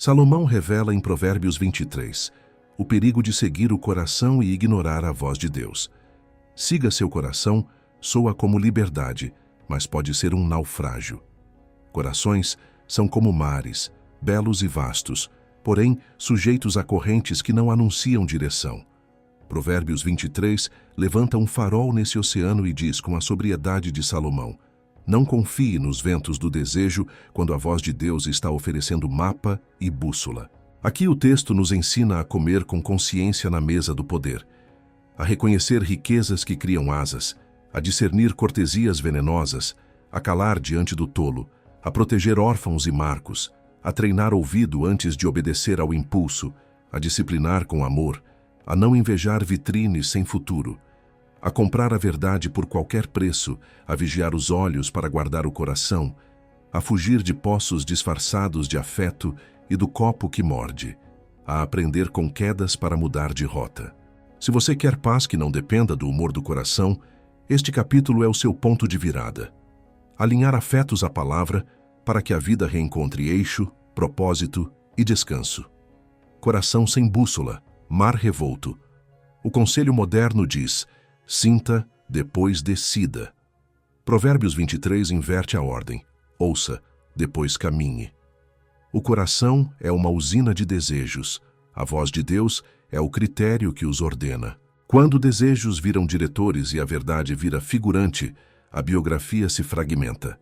Salomão revela em Provérbios 23 o perigo de seguir o coração e ignorar a voz de Deus. Siga seu coração soa como liberdade, mas pode ser um naufrágio. Corações são como mares, belos e vastos, porém sujeitos a correntes que não anunciam direção. Provérbios 23 levanta um farol nesse oceano e diz com a sobriedade de Salomão: não confie nos ventos do desejo quando a voz de Deus está oferecendo mapa e bússola. Aqui o texto nos ensina a comer com consciência na mesa do poder, a reconhecer riquezas que criam asas, a discernir cortesias venenosas, a calar diante do tolo, a proteger órfãos e marcos, a treinar ouvido antes de obedecer ao impulso, a disciplinar com amor, a não invejar vitrines sem futuro, a comprar a verdade por qualquer preço, a vigiar os olhos para guardar o coração, a fugir de poços disfarçados de afeto e do copo que morde, a aprender com quedas para mudar de rota. Se você quer paz que não dependa do humor do coração, este capítulo é o seu ponto de virada. Alinhar afetos à palavra para que a vida reencontre eixo, propósito e descanso. Coração sem bússola, mar revolto. O conselho moderno diz: sinta, depois decida. Provérbios 23 inverte a ordem: ouça, depois caminhe. O coração é uma usina de desejos. A voz de Deus é o critério que os ordena. Quando desejos viram diretores e a verdade vira figurante, a biografia se fragmenta.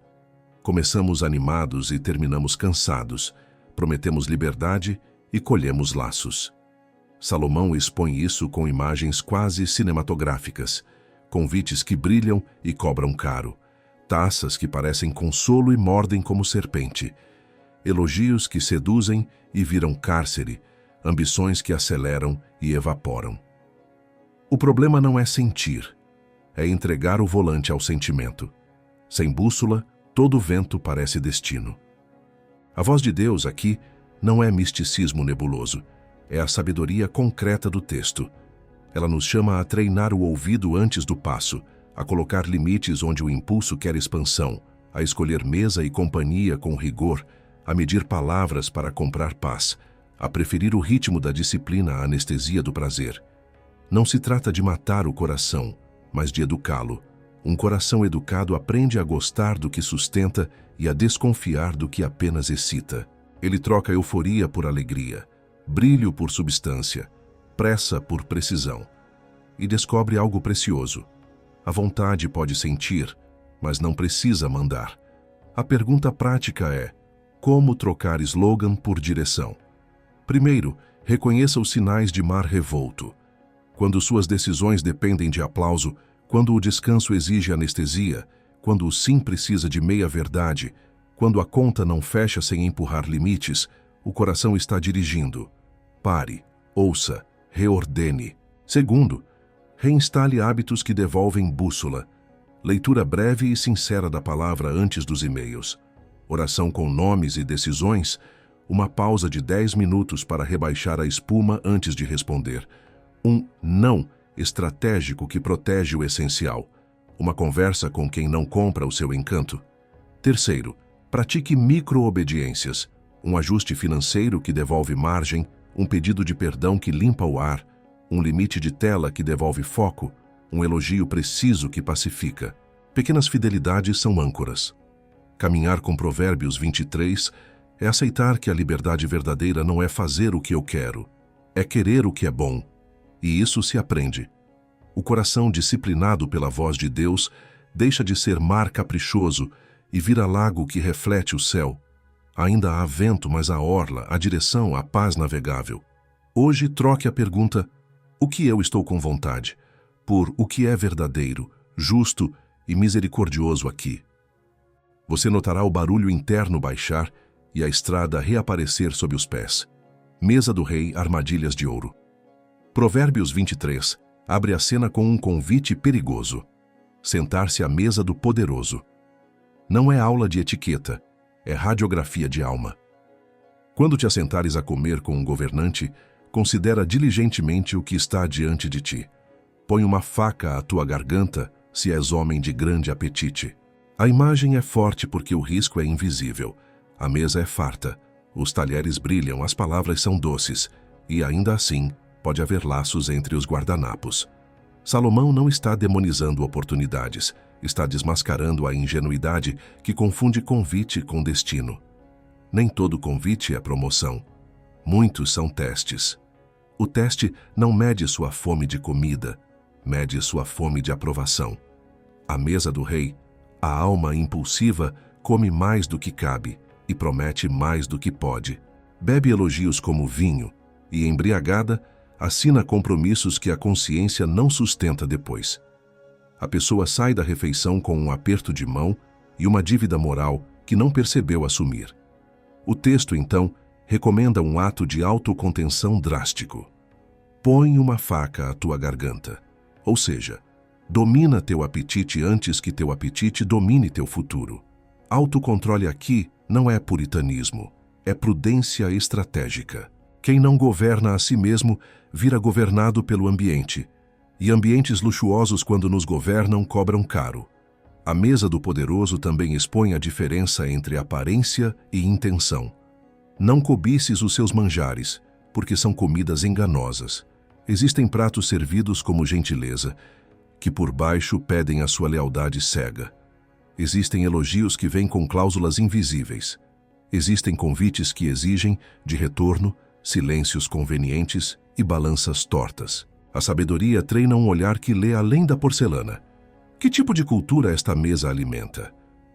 Começamos animados e terminamos cansados. Prometemos liberdade e colhemos laços. Salomão expõe isso com imagens quase cinematográficas, convites que brilham e cobram caro, taças que parecem consolo e mordem como serpente, elogios que seduzem e viram cárcere, ambições que aceleram e evaporam. O problema não é sentir, é entregar o volante ao sentimento. Sem bússola, todo vento parece destino. A voz de Deus aqui não é misticismo nebuloso, é a sabedoria concreta do texto. Ela nos chama a treinar o ouvido antes do passo, a colocar limites onde o impulso quer expansão, a escolher mesa e companhia com rigor, a medir palavras para comprar paz, a preferir o ritmo da disciplina à anestesia do prazer. Não se trata de matar o coração, mas de educá-lo. Um coração educado aprende a gostar do que sustenta e a desconfiar do que apenas excita. Ele troca euforia por alegria, brilho por substância, pressa por precisão. E descobre algo precioso. A vontade pode sentir, mas não precisa mandar. A pergunta prática é: como trocar slogan por direção? Primeiro, reconheça os sinais de mar revolto. Quando suas decisões dependem de aplauso, quando o descanso exige anestesia, quando o sim precisa de meia-verdade, quando a conta não fecha sem empurrar limites, o coração está dirigindo. Pare, ouça, reordene. Segundo, reinstale hábitos que devolvem bússola. Leitura breve e sincera da palavra antes dos e-mails. Oração com nomes e decisões. Uma pausa de 10 minutos para rebaixar a espuma antes de responder. Um não estratégico que protege o essencial. Uma conversa com quem não compra o seu encanto. Terceiro, pratique micro-obediências. Um ajuste financeiro que devolve margem, um pedido de perdão que limpa o ar, um limite de tela que devolve foco, um elogio preciso que pacifica. Pequenas fidelidades são âncoras. Caminhar com Provérbios 23 é aceitar que a liberdade verdadeira não é fazer o que eu quero, é querer o que é bom. E isso se aprende. O coração disciplinado pela voz de Deus deixa de ser mar caprichoso e vira lago que reflete o céu. Ainda há vento, mas a orla, a direção, a paz navegável. Hoje troque a pergunta: o que eu estou com vontade? Por o que é verdadeiro, justo e misericordioso aqui. Você notará o barulho interno baixar e a estrada reaparecer sob os pés. Mesa do rei, armadilhas de ouro. Provérbios 23 abre a cena com um convite perigoso: sentar-se à mesa do poderoso. Não é aula de etiqueta, é radiografia de alma. Quando te assentares a comer com um governante, considera diligentemente o que está diante de ti. Põe uma faca à tua garganta, se és homem de grande apetite. A imagem é forte porque o risco é invisível. A mesa é farta. Os talheres brilham, as palavras são doces, e ainda assim pode haver laços entre os guardanapos. Salomão não está demonizando oportunidades, está desmascarando a ingenuidade que confunde convite com destino. Nem todo convite é promoção. Muitos são testes. O teste não mede sua fome de comida, mede sua fome de aprovação. À mesa do rei, a alma impulsiva come mais do que cabe e promete mais do que pode. Bebe elogios como vinho e, embriagada, assina compromissos que a consciência não sustenta depois. A pessoa sai da refeição com um aperto de mão e uma dívida moral que não percebeu assumir. O texto, então, recomenda um ato de autocontenção drástico. Põe uma faca à tua garganta, ou seja, domina teu apetite antes que teu apetite domine teu futuro. Autocontrole aqui não é puritanismo, é prudência estratégica. Quem não governa a si mesmo vira governado pelo ambiente, e ambientes luxuosos, quando nos governam, cobram caro. A mesa do poderoso também expõe a diferença entre aparência e intenção. Não cobices os seus manjares, porque são comidas enganosas. Existem pratos servidos como gentileza, que por baixo pedem a sua lealdade cega. Existem elogios que vêm com cláusulas invisíveis. Existem convites que exigem, de retorno, silêncios convenientes e balanças tortas. A sabedoria treina um olhar que lê além da porcelana. Que tipo de cultura esta mesa alimenta?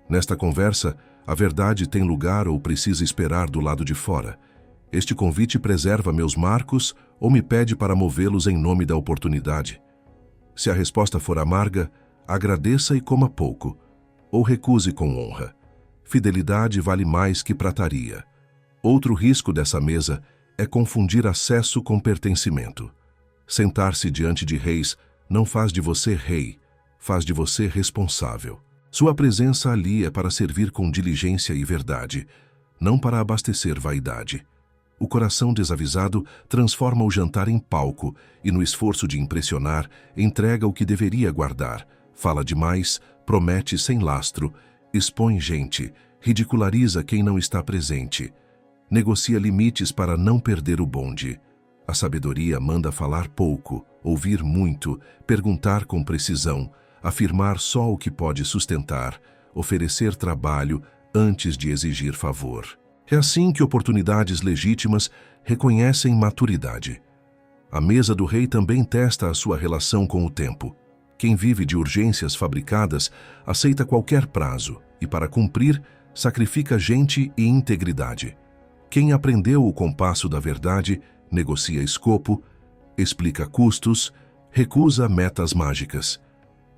Nesta conversa, a verdade tem lugar ou precisa esperar do lado de fora? Este convite preserva meus marcos ou me pede para movê-los em nome da oportunidade? Se a resposta for amarga, agradeça e coma pouco, ou recuse com honra. Fidelidade vale mais que prataria. Outro risco dessa mesa é confundir acesso com pertencimento. Sentar-se diante de reis não faz de você rei, faz de você responsável. Sua presença ali é para servir com diligência e verdade, não para abastecer vaidade. O coração desavisado transforma o jantar em palco e, no esforço de impressionar, entrega o que deveria guardar, fala demais, promete sem lastro, expõe gente, ridiculariza quem não está presente, negocia limites para não perder o bonde. A sabedoria manda falar pouco, ouvir muito, perguntar com precisão, afirmar só o que pode sustentar, oferecer trabalho antes de exigir favor. É assim que oportunidades legítimas reconhecem maturidade. A mesa do rei também testa a sua relação com o tempo. Quem vive de urgências fabricadas aceita qualquer prazo e, para cumprir, sacrifica gente e integridade. Quem aprendeu o compasso da verdade negocia escopo, explica custos, recusa metas mágicas.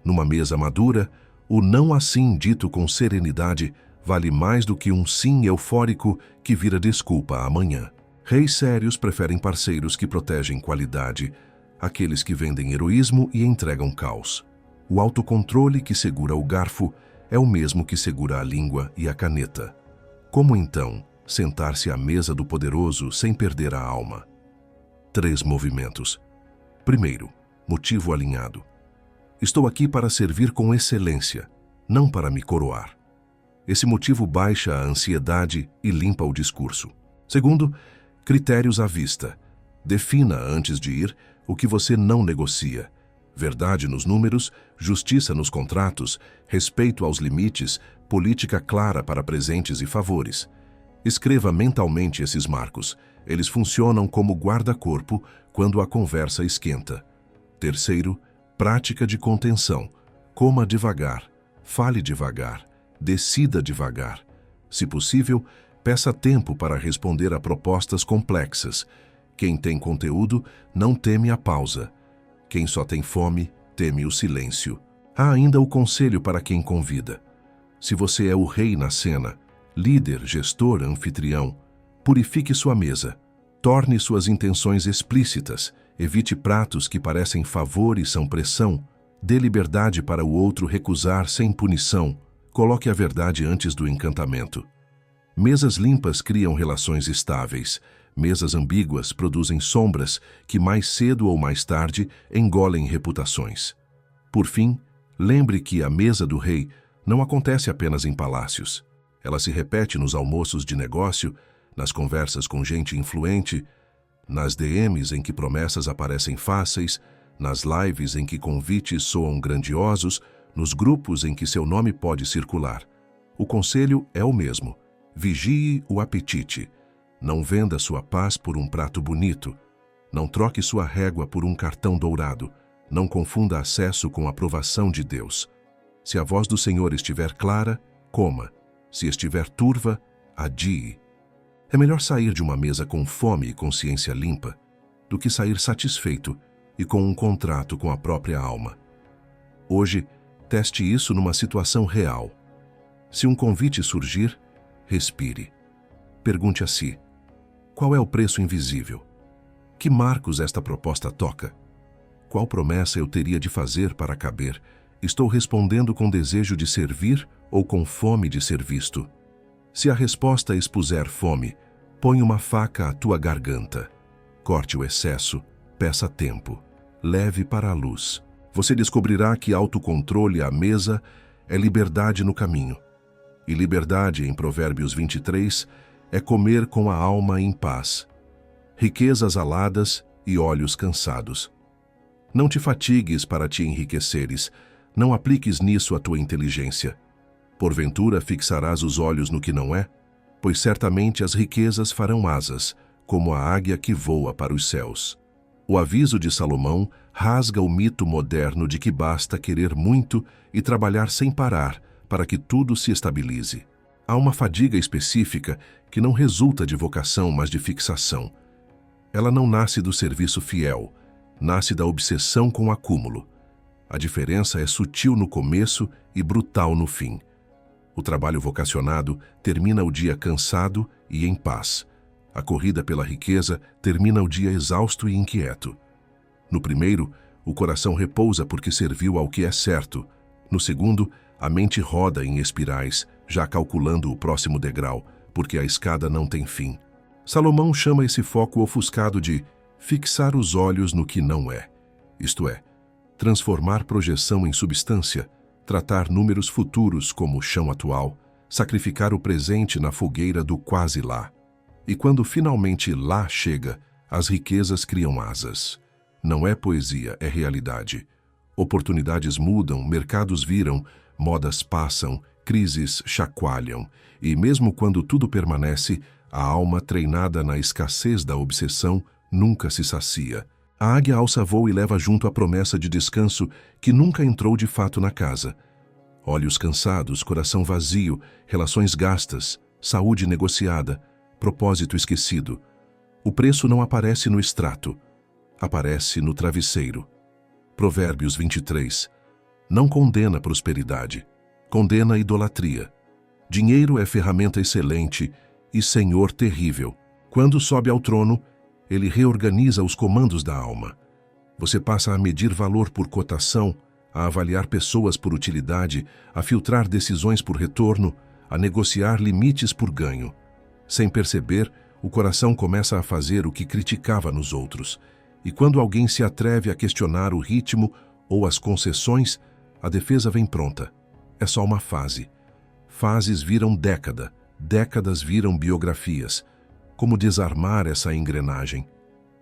Numa mesa madura, o não assim dito com serenidade vale mais do que um sim eufórico que vira desculpa amanhã. Reis sérios preferem parceiros que protegem qualidade, aqueles que vendem heroísmo e entregam caos. O autocontrole que segura o garfo é o mesmo que segura a língua e a caneta. Como então sentar-se à mesa do poderoso sem perder a alma? 3 movimentos. Primeiro, motivo alinhado. Estou aqui para servir com excelência, não para me coroar. Esse motivo baixa a ansiedade e limpa o discurso. Segundo, critérios à vista. Defina, antes de ir, o que você não negocia. Verdade nos números, justiça nos contratos, respeito aos limites, política clara para presentes e favores. Escreva mentalmente esses marcos. Eles funcionam como guarda-corpo quando a conversa esquenta. Terceiro, prática de contenção. Coma devagar, fale devagar, decida devagar. Se possível, peça tempo para responder a propostas complexas. Quem tem conteúdo não teme a pausa. Quem só tem fome, teme o silêncio. Há ainda o conselho para quem convida. Se você é o rei na cena, líder, gestor, anfitrião, purifique sua mesa. Torne suas intenções explícitas. Evite pratos que parecem favor e são pressão. Dê liberdade para o outro recusar sem punição. Coloque a verdade antes do encantamento. Mesas limpas criam relações estáveis. Mesas ambíguas produzem sombras que mais cedo ou mais tarde engolem reputações. Por fim, lembre que a mesa do rei não acontece apenas em palácios. Ela se repete nos almoços de negócio, nas conversas com gente influente, nas DMs em que promessas aparecem fáceis, nas lives em que convites soam grandiosos, nos grupos em que seu nome pode circular. O conselho é o mesmo. Vigie o apetite. Não venda sua paz por um prato bonito. Não troque sua régua por um cartão dourado. Não confunda acesso com aprovação de Deus. Se a voz do Senhor estiver clara, coma. Se estiver turva, adie. É melhor sair de uma mesa com fome e consciência limpa do que sair satisfeito e com um contrato com a própria alma. Hoje, teste isso numa situação real. Se um convite surgir, respire. Pergunte a si: qual é o preço invisível? Que marcos esta proposta toca? Qual promessa eu teria de fazer para caber? Estou respondendo com desejo de servir ou com fome de ser visto? Se a resposta expuser fome, põe uma faca à tua garganta. Corte o excesso, peça tempo, leve para a luz. Você descobrirá que autocontrole à mesa é liberdade no caminho. E liberdade, em Provérbios 23, é comer com a alma em paz, riquezas aladas e olhos cansados. Não te fatigues para te enriqueceres, não apliques nisso a tua inteligência. Porventura fixarás os olhos no que não é? Pois certamente as riquezas farão asas, como a águia que voa para os céus. O aviso de Salomão rasga o mito moderno de que basta querer muito e trabalhar sem parar para que tudo se estabilize. Há uma fadiga específica que não resulta de vocação, mas de fixação. Ela não nasce do serviço fiel, nasce da obsessão com o acúmulo. A diferença é sutil no começo e brutal no fim. O trabalho vocacionado termina o dia cansado e em paz. A corrida pela riqueza termina o dia exausto e inquieto. No primeiro, o coração repousa porque serviu ao que é certo. No segundo, a mente roda em espirais, já calculando o próximo degrau, porque a escada não tem fim. Salomão chama esse foco ofuscado de fixar os olhos no que não é. Isto é, transformar projeção em substância, tratar números futuros como o chão atual, sacrificar o presente na fogueira do quase lá. E quando finalmente lá chega, as riquezas criam asas. Não é poesia, é realidade. Oportunidades mudam, mercados viram, modas passam, crises chacoalham, e mesmo quando tudo permanece, a alma treinada na escassez da obsessão nunca se sacia. A águia alça voo e leva junto a promessa de descanso que nunca entrou de fato na casa. Olhos cansados, coração vazio, relações gastas, saúde negociada, propósito esquecido. O preço não aparece no extrato, aparece no travesseiro. Provérbios 23. Não condena prosperidade, condena idolatria. Dinheiro é ferramenta excelente e senhor terrível. Quando sobe ao trono, ele reorganiza os comandos da alma. Você passa a medir valor por cotação, a avaliar pessoas por utilidade, a filtrar decisões por retorno, a negociar limites por ganho. Sem perceber, o coração começa a fazer o que criticava nos outros. E quando alguém se atreve a questionar o ritmo ou as concessões, a defesa vem pronta. É só uma fase. Fases viram década, décadas viram biografias. Como desarmar essa engrenagem?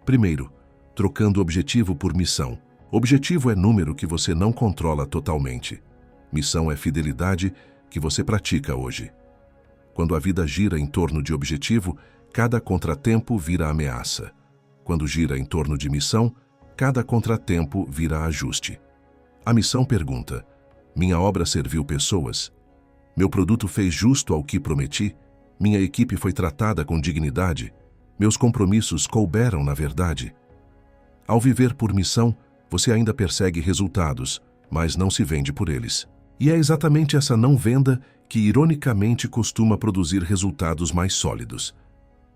Primeiro, trocando objetivo por missão. Objetivo é número que você não controla totalmente. Missão é fidelidade que você pratica hoje. Quando a vida gira em torno de objetivo, cada contratempo vira ameaça. Quando gira em torno de missão, cada contratempo vira ajuste. A missão pergunta: minha obra serviu pessoas? Meu produto fez justo ao que prometi? Minha equipe foi tratada com dignidade? Meus compromissos couberam na verdade? Ao viver por missão, você ainda persegue resultados, mas não se vende por eles. E é exatamente essa não venda que ironicamente costuma produzir resultados mais sólidos.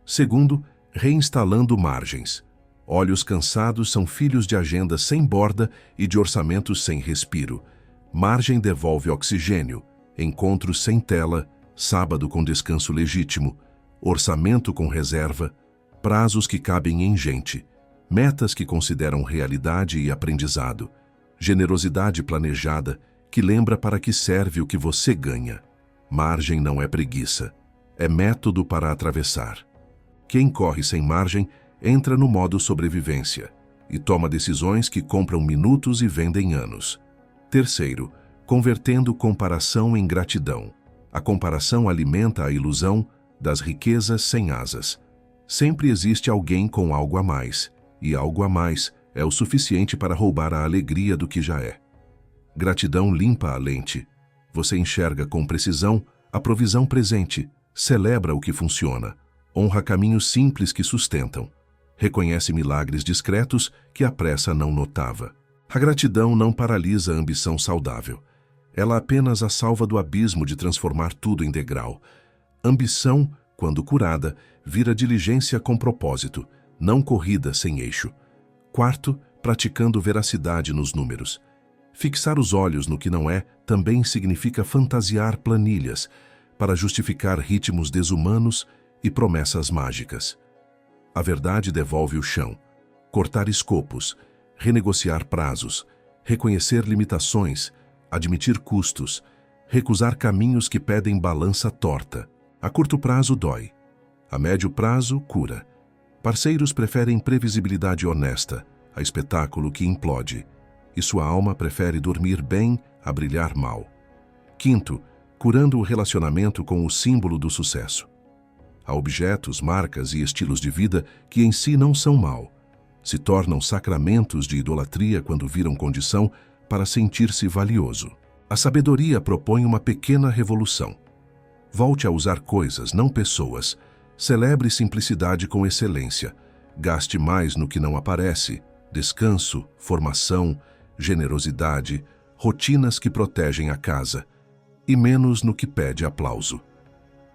Segundo, reinstalando margens. Olhos cansados são filhos de agendas sem borda e de orçamentos sem respiro. Margem devolve oxigênio, encontros sem tela, sábado com descanso legítimo, orçamento com reserva, prazos que cabem em gente, metas que consideram realidade e aprendizado, generosidade planejada que lembra para que serve o que você ganha. Margem não é preguiça, é método para atravessar. Quem corre sem margem entra no modo sobrevivência e toma decisões que compram minutos e vendem anos. Terceiro, convertendo comparação em gratidão. A comparação alimenta a ilusão das riquezas sem asas. Sempre existe alguém com algo a mais, e algo a mais é o suficiente para roubar a alegria do que já é. Gratidão limpa a lente. Você enxerga com precisão a provisão presente, celebra o que funciona, honra caminhos simples que sustentam, reconhece milagres discretos que a pressa não notava. A gratidão não paralisa a ambição saudável. Ela apenas a salva do abismo de transformar tudo em degrau. Ambição, quando curada, vira diligência com propósito, não corrida sem eixo. Quarto, praticando veracidade nos números. Fixar os olhos no que não é também significa fantasiar planilhas para justificar ritmos desumanos e promessas mágicas. A verdade devolve o chão. Cortar escopos, renegociar prazos, reconhecer limitações, admitir custos, recusar caminhos que pedem balança torta. A curto prazo dói. A médio prazo cura. Parceiros preferem previsibilidade honesta a espetáculo que implode. E sua alma prefere dormir bem a brilhar mal. Quinto, curando o relacionamento com o símbolo do sucesso. Há objetos, marcas e estilos de vida que em si não são mal. Se tornam sacramentos de idolatria quando viram condição para sentir-se valioso. A sabedoria propõe uma pequena revolução. Volte a usar coisas, não pessoas. Celebre simplicidade com excelência. Gaste mais no que não aparece. Descanso, formação, generosidade, rotinas que protegem a casa, e menos no que pede aplauso.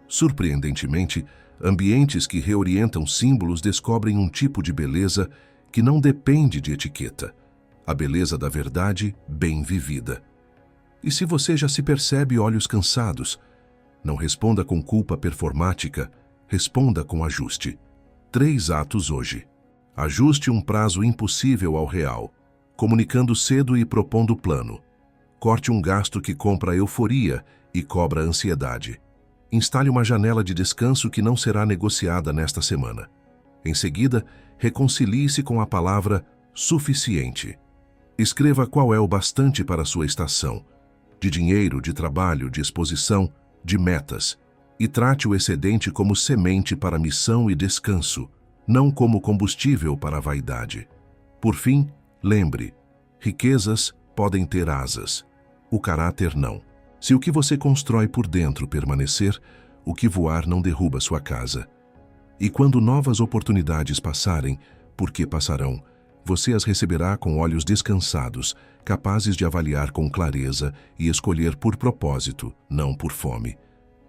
Surpreendentemente, ambientes que reorientam símbolos descobrem um tipo de beleza que não depende de etiqueta, a beleza da verdade bem vivida. E se você já se percebe olhos cansados, não responda com culpa performática, responda com ajuste. 3 atos hoje. Ajuste um prazo impossível ao real, comunicando cedo e propondo plano. Corte um gasto que compra euforia e cobra ansiedade. Instale uma janela de descanso que não será negociada nesta semana. Em seguida, reconcilie-se com a palavra suficiente. Escreva qual é o bastante para a sua estação, de dinheiro, de trabalho, de exposição, de metas, e trate o excedente como semente para missão e descanso, não como combustível para a vaidade. Por fim, lembre, riquezas podem ter asas, o caráter não. Se o que você constrói por dentro permanecer, o que voar não derruba sua casa. E quando novas oportunidades passarem, porque passarão, você as receberá com olhos descansados, capazes de avaliar com clareza e escolher por propósito, não por fome.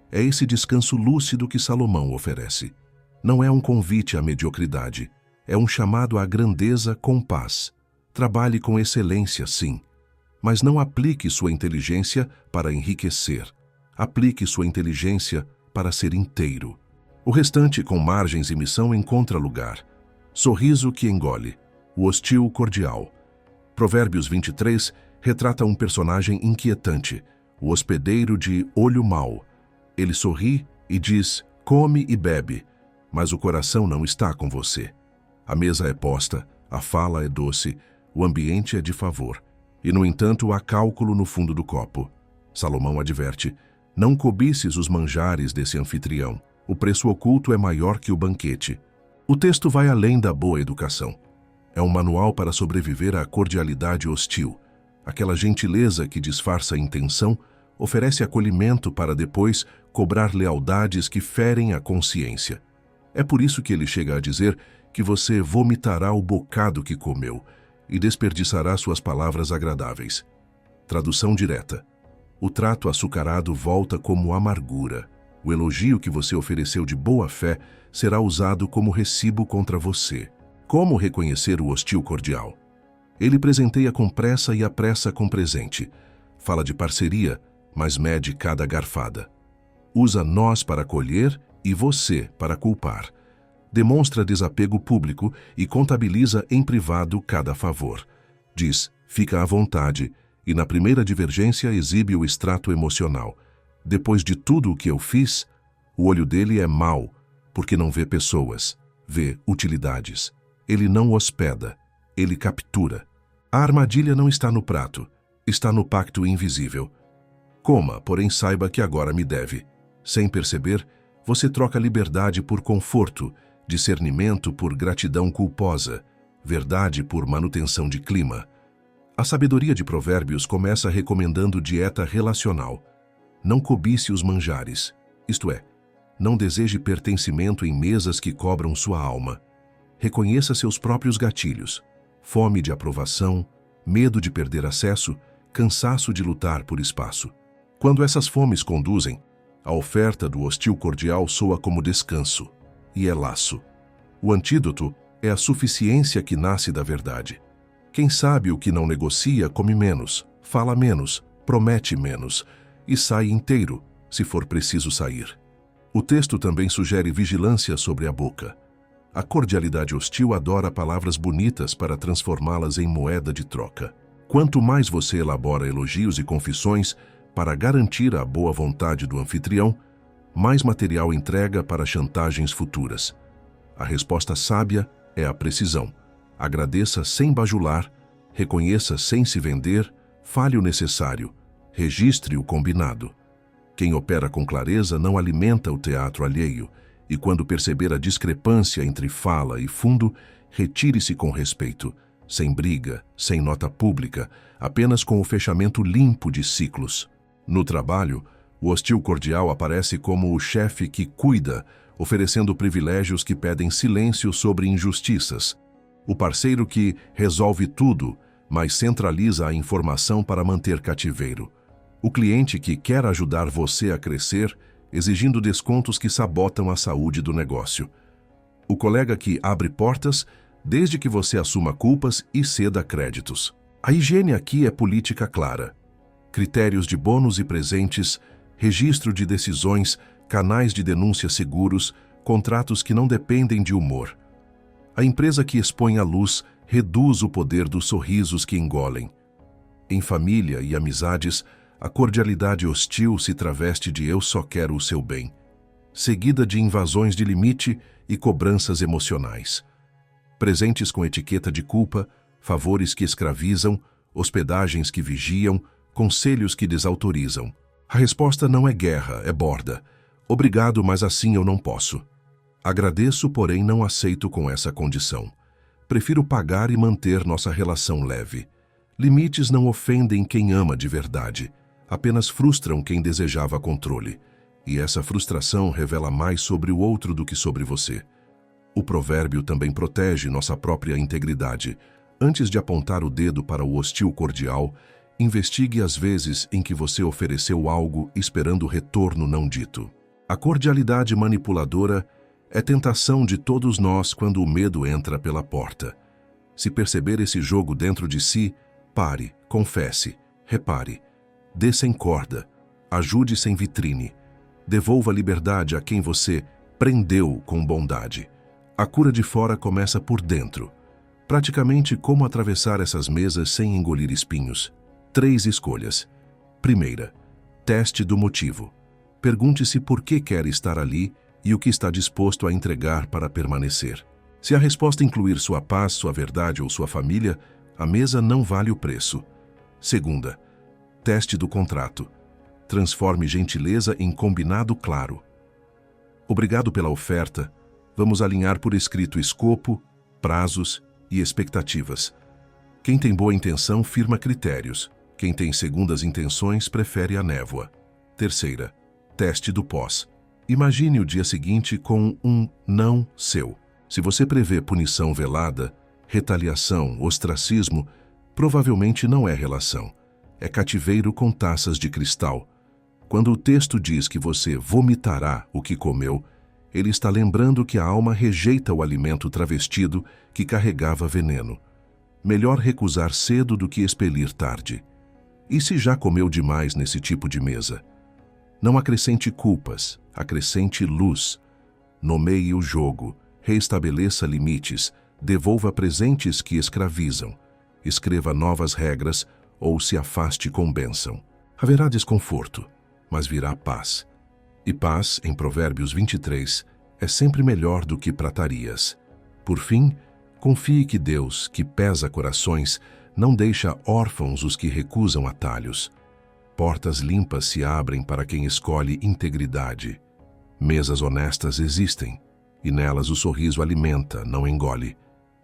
É esse descanso lúcido que Salomão oferece. Não é um convite à mediocridade, é um chamado à grandeza com paz. Trabalhe com excelência, sim, mas não aplique sua inteligência para enriquecer. Aplique sua inteligência para ser inteiro. O restante, com margens e missão, encontra lugar. Sorriso que engole, o hostil cordial. Provérbios 23 retrata um personagem inquietante, o hospedeiro de olho mau. Ele sorri e diz, come e bebe, mas o coração não está com você. A mesa é posta, a fala é doce, o ambiente é de favor. E, no entanto, há cálculo no fundo do copo. Salomão adverte, não cobices os manjares desse anfitrião. O preço oculto é maior que o banquete. O texto vai além da boa educação. É um manual para sobreviver à cordialidade hostil. Aquela gentileza que disfarça a intenção oferece acolhimento para depois cobrar lealdades que ferem a consciência. É por isso que ele chega a dizer que você vomitará o bocado que comeu e desperdiçará suas palavras agradáveis. Tradução direta. O trato açucarado volta como amargura. O elogio que você ofereceu de boa fé será usado como recibo contra você. Como reconhecer o hostil cordial? Ele presenteia com pressa e apressa com presente. Fala de parceria, mas mede cada garfada. Usa nós para colher e você para culpar. Demonstra desapego público e contabiliza em privado cada favor. Diz, fica à vontade, e na primeira divergência exibe o extrato emocional. Depois de tudo o que eu fiz, o olho dele é mau, porque não vê pessoas, vê utilidades. Ele não hospeda, ele captura. A armadilha não está no prato, está no pacto invisível. Coma, porém saiba que agora me deve. Sem perceber, você troca liberdade por conforto, discernimento por gratidão culposa, verdade por manutenção de clima. A sabedoria de Provérbios começa recomendando dieta relacional. Não cobice os manjares, isto é, não deseje pertencimento em mesas que cobram sua alma. Reconheça seus próprios gatilhos, fome de aprovação, medo de perder acesso, cansaço de lutar por espaço. Quando essas fomes conduzem, a oferta do hostil cordial soa como descanso, e é laço. O antídoto é a suficiência que nasce da verdade. Quem sabe o que não negocia come menos, fala menos, promete menos, e sai inteiro, se for preciso sair. O texto também sugere vigilância sobre a boca. A cordialidade hostil adora palavras bonitas para transformá-las em moeda de troca. Quanto mais você elabora elogios e confissões para garantir a boa vontade do anfitrião, mais material entrega para chantagens futuras. A resposta sábia é a precisão. Agradeça sem bajular, reconheça sem se vender, fale o necessário, registre o combinado. Quem opera com clareza não alimenta o teatro alheio, e quando perceber a discrepância entre fala e fundo, retire-se com respeito, sem briga, sem nota pública, apenas com o fechamento limpo de ciclos. No trabalho, o hostil cordial aparece como o chefe que cuida, oferecendo privilégios que pedem silêncio sobre injustiças. O parceiro que resolve tudo, mas centraliza a informação para manter cativeiro. O cliente que quer ajudar você a crescer, exigindo descontos que sabotam a saúde do negócio. O colega que abre portas, desde que você assuma culpas e ceda créditos. A higiene aqui é política clara. Critérios de bônus e presentes, registro de decisões, canais de denúncia seguros, contratos que não dependem de humor. A empresa que expõe a luz reduz o poder dos sorrisos que engolem. Em família e amizades, a cordialidade hostil se traveste de eu só quero o seu bem, seguida de invasões de limite e cobranças emocionais. Presentes com etiqueta de culpa, favores que escravizam, hospedagens que vigiam, conselhos que desautorizam. A resposta não é guerra, é borda. Obrigado, mas assim eu não posso. Agradeço, porém não aceito com essa condição. Prefiro pagar e manter nossa relação leve. Limites não ofendem quem ama de verdade, apenas frustram quem desejava controle. E essa frustração revela mais sobre o outro do que sobre você. O provérbio também protege nossa própria integridade. Antes de apontar o dedo para o hostil cordial, investigue as vezes em que você ofereceu algo esperando retorno não dito. A cordialidade manipuladora é tentação de todos nós quando o medo entra pela porta. Se perceber esse jogo dentro de si, pare, confesse, repare, dê sem corda, ajude sem vitrine, devolva liberdade a quem você prendeu com bondade. A cura de fora começa por dentro. Praticamente como atravessar essas mesas sem engolir espinhos. 3 escolhas. Primeira, teste do motivo. Pergunte-se por que quer estar ali e o que está disposto a entregar para permanecer. Se a resposta incluir sua paz, sua verdade ou sua família, a mesa não vale o preço. Segunda, teste do contrato. Transforme gentileza em combinado claro. Obrigado pela oferta. Vamos alinhar por escrito escopo, prazos e expectativas. Quem tem boa intenção firma critérios. Quem tem segundas intenções prefere a névoa. Terceira, teste do pós. Imagine o dia seguinte com um não seu. Se você prevê punição velada, retaliação, ostracismo, provavelmente não é relação. É cativeiro com taças de cristal. Quando o texto diz que você vomitará o que comeu, ele está lembrando que a alma rejeita o alimento travestido que carregava veneno. Melhor recusar cedo do que expelir tarde. E se já comeu demais nesse tipo de mesa? Não acrescente culpas, acrescente luz. Nomeie o jogo, reestabeleça limites, devolva presentes que escravizam, escreva novas regras ou se afaste com bênção. Haverá desconforto, mas virá paz. E paz, em Provérbios 23, é sempre melhor do que pratarias. Por fim, confie que Deus, que pesa corações, não deixa órfãos os que recusam atalhos. Portas limpas se abrem para quem escolhe integridade. Mesas honestas existem, e nelas o sorriso alimenta, não engole.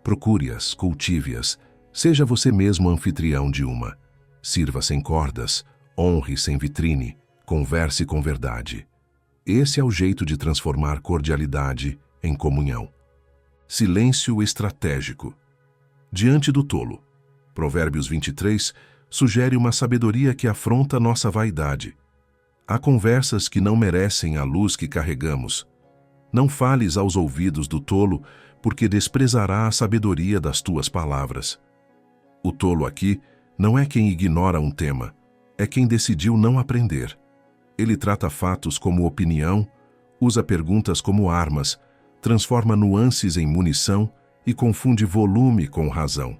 Procure-as, cultive-as, seja você mesmo anfitrião de uma. Sirva sem cordas, honre sem vitrine, converse com verdade. Esse é o jeito de transformar cordialidade em comunhão. Silêncio estratégico. Diante do tolo. Provérbios 23 sugere uma sabedoria que afronta nossa vaidade. Há conversas que não merecem a luz que carregamos. Não fales aos ouvidos do tolo, porque desprezará a sabedoria das tuas palavras. O tolo aqui não é quem ignora um tema, é quem decidiu não aprender. Ele trata fatos como opinião, usa perguntas como armas, transforma nuances em munição e confunde volume com razão.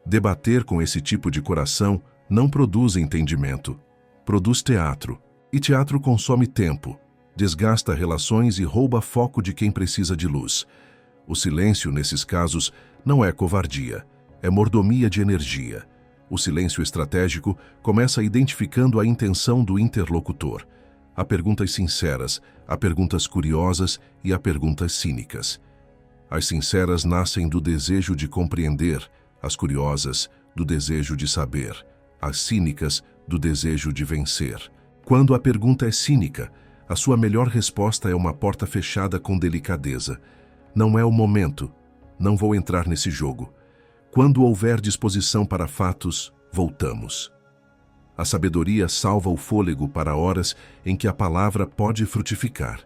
Debater com esse tipo de coração não produz entendimento, produz teatro, e teatro consome tempo, desgasta relações e rouba foco de quem precisa de luz. O silêncio, nesses casos, não é covardia, é mordomia de energia. O silêncio estratégico começa identificando a intenção do interlocutor. Há perguntas sinceras, há perguntas curiosas e há perguntas cínicas. As sinceras nascem do desejo de compreender, as curiosas, do desejo de saber, as cínicas, do desejo de vencer. Quando a pergunta é cínica, a sua melhor resposta é uma porta fechada com delicadeza. Não é o momento, não vou entrar nesse jogo. Quando houver disposição para fatos, voltamos. A sabedoria salva o fôlego para horas em que a palavra pode frutificar.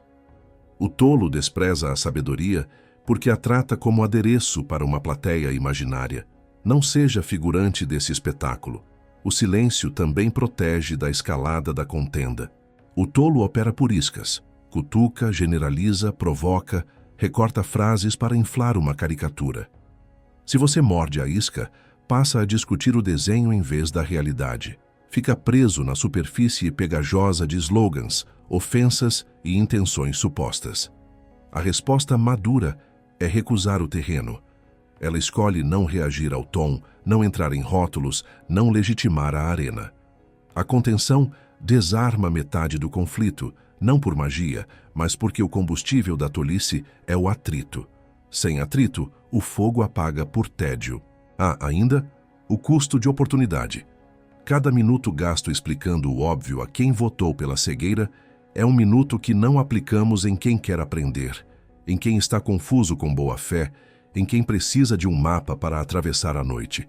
O tolo despreza a sabedoria porque a trata como adereço para uma plateia imaginária. Não seja figurante desse espetáculo. O silêncio também protege da escalada da contenda. O tolo opera por iscas, cutuca, generaliza, provoca, recorta frases para inflar uma caricatura. Se você morde a isca, passa a discutir o desenho em vez da realidade. Fica preso na superfície pegajosa de slogans, ofensas e intenções supostas. A resposta madura é recusar o terreno. Ela escolhe não reagir ao tom, não entrar em rótulos, não legitimar a arena. A contenção desarma metade do conflito, não por magia, mas porque o combustível da tolice é o atrito. Sem atrito, o fogo apaga por tédio. Há ainda o custo de oportunidade. Cada minuto gasto explicando o óbvio a quem votou pela cegueira é um minuto que não aplicamos em quem quer aprender, em quem está confuso com boa fé, em quem precisa de um mapa para atravessar a noite.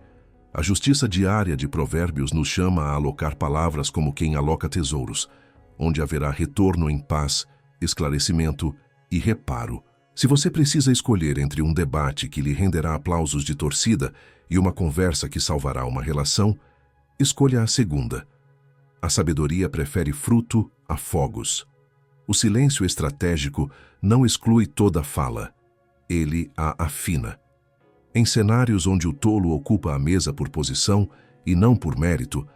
A justiça diária de Provérbios nos chama a alocar palavras como quem aloca tesouros, onde haverá retorno em paz, esclarecimento e reparo. Se você precisa escolher entre um debate que lhe renderá aplausos de torcida e uma conversa que salvará uma relação, escolha a segunda. A sabedoria prefere fruto a fogos. O silêncio estratégico não exclui toda fala. Ele a afina. Em cenários onde o tolo ocupa a mesa por posição e não por mérito,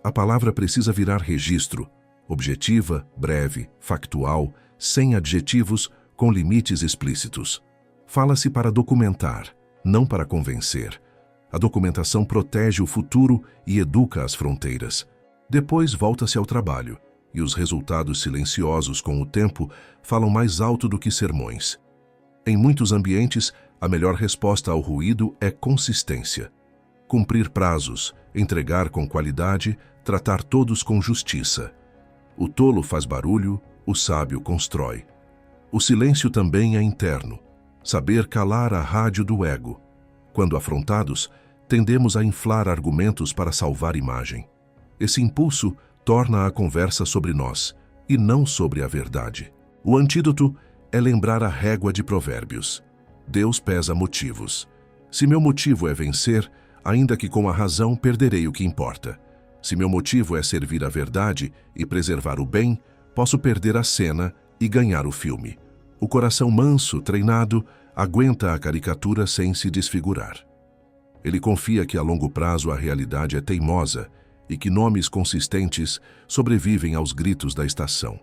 a palavra precisa virar registro, objetiva, breve, factual, sem adjetivos, com limites explícitos. Fala-se para documentar, não para convencer. A documentação protege o futuro e educa as fronteiras. Depois volta-se ao trabalho, e os resultados silenciosos com o tempo falam mais alto do que sermões. Em muitos ambientes, a melhor resposta ao ruído é consistência. Cumprir prazos, entregar com qualidade, tratar todos com justiça. O tolo faz barulho, o sábio constrói. O silêncio também é interno. Saber calar a rádio do ego. Quando afrontados, tendemos a inflar argumentos para salvar imagem. Esse impulso torna a conversa sobre nós, e não sobre a verdade. O antídoto é lembrar a régua de Provérbios. Deus pesa motivos. Se meu motivo é vencer, ainda que com a razão perderei o que importa. Se meu motivo é servir a verdade e preservar o bem, posso perder a cena e ganhar o filme. O coração manso, treinado, aguenta a caricatura sem se desfigurar. Ele confia que a longo prazo a realidade é teimosa e que nomes consistentes sobrevivem aos gritos da estação.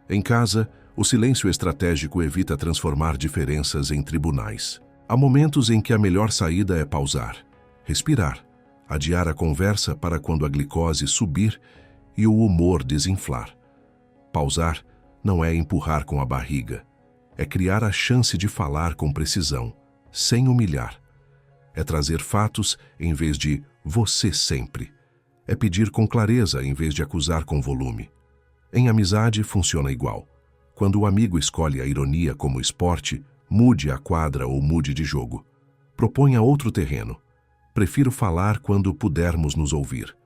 Em casa, O silêncio estratégico evita transformar diferenças em tribunais. Há momentos em que a melhor saída é pausar, respirar, adiar a conversa para quando a glicose subir e o humor desinflar. Pausar não é empurrar com a barriga, é criar a chance de falar com precisão, sem humilhar. É trazer fatos em vez de você sempre. É pedir com clareza em vez de acusar com volume. Em amizade funciona igual. Quando o amigo escolhe a ironia como esporte, mude a quadra ou mude de jogo. Proponha outro terreno. Prefiro falar quando pudermos nos ouvir.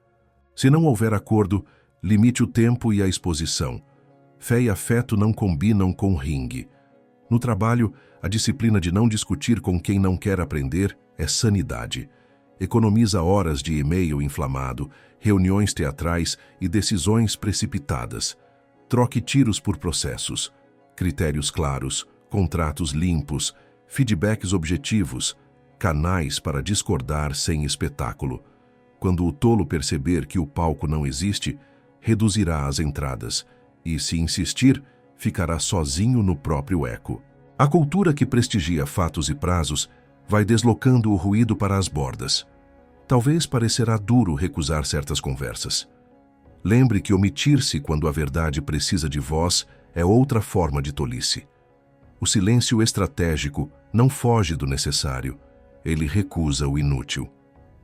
Se não houver acordo, limite o tempo e a exposição. Fé e afeto não combinam com ringue. No trabalho, a disciplina de não discutir com quem não quer aprender é sanidade. Economiza horas de e-mail inflamado, reuniões teatrais e decisões precipitadas. Troque tiros por processos, critérios claros, contratos limpos, feedbacks objetivos, canais para discordar sem espetáculo. Quando o tolo perceber que o palco não existe, reduzirá as entradas e, se insistir, ficará sozinho no próprio eco. A cultura que prestigia fatos e prazos vai deslocando o ruído para as bordas. Talvez parecerá duro recusar certas conversas. Lembre que omitir-se quando a verdade precisa de voz é outra forma de tolice. O silêncio estratégico não foge do necessário, ele recusa o inútil.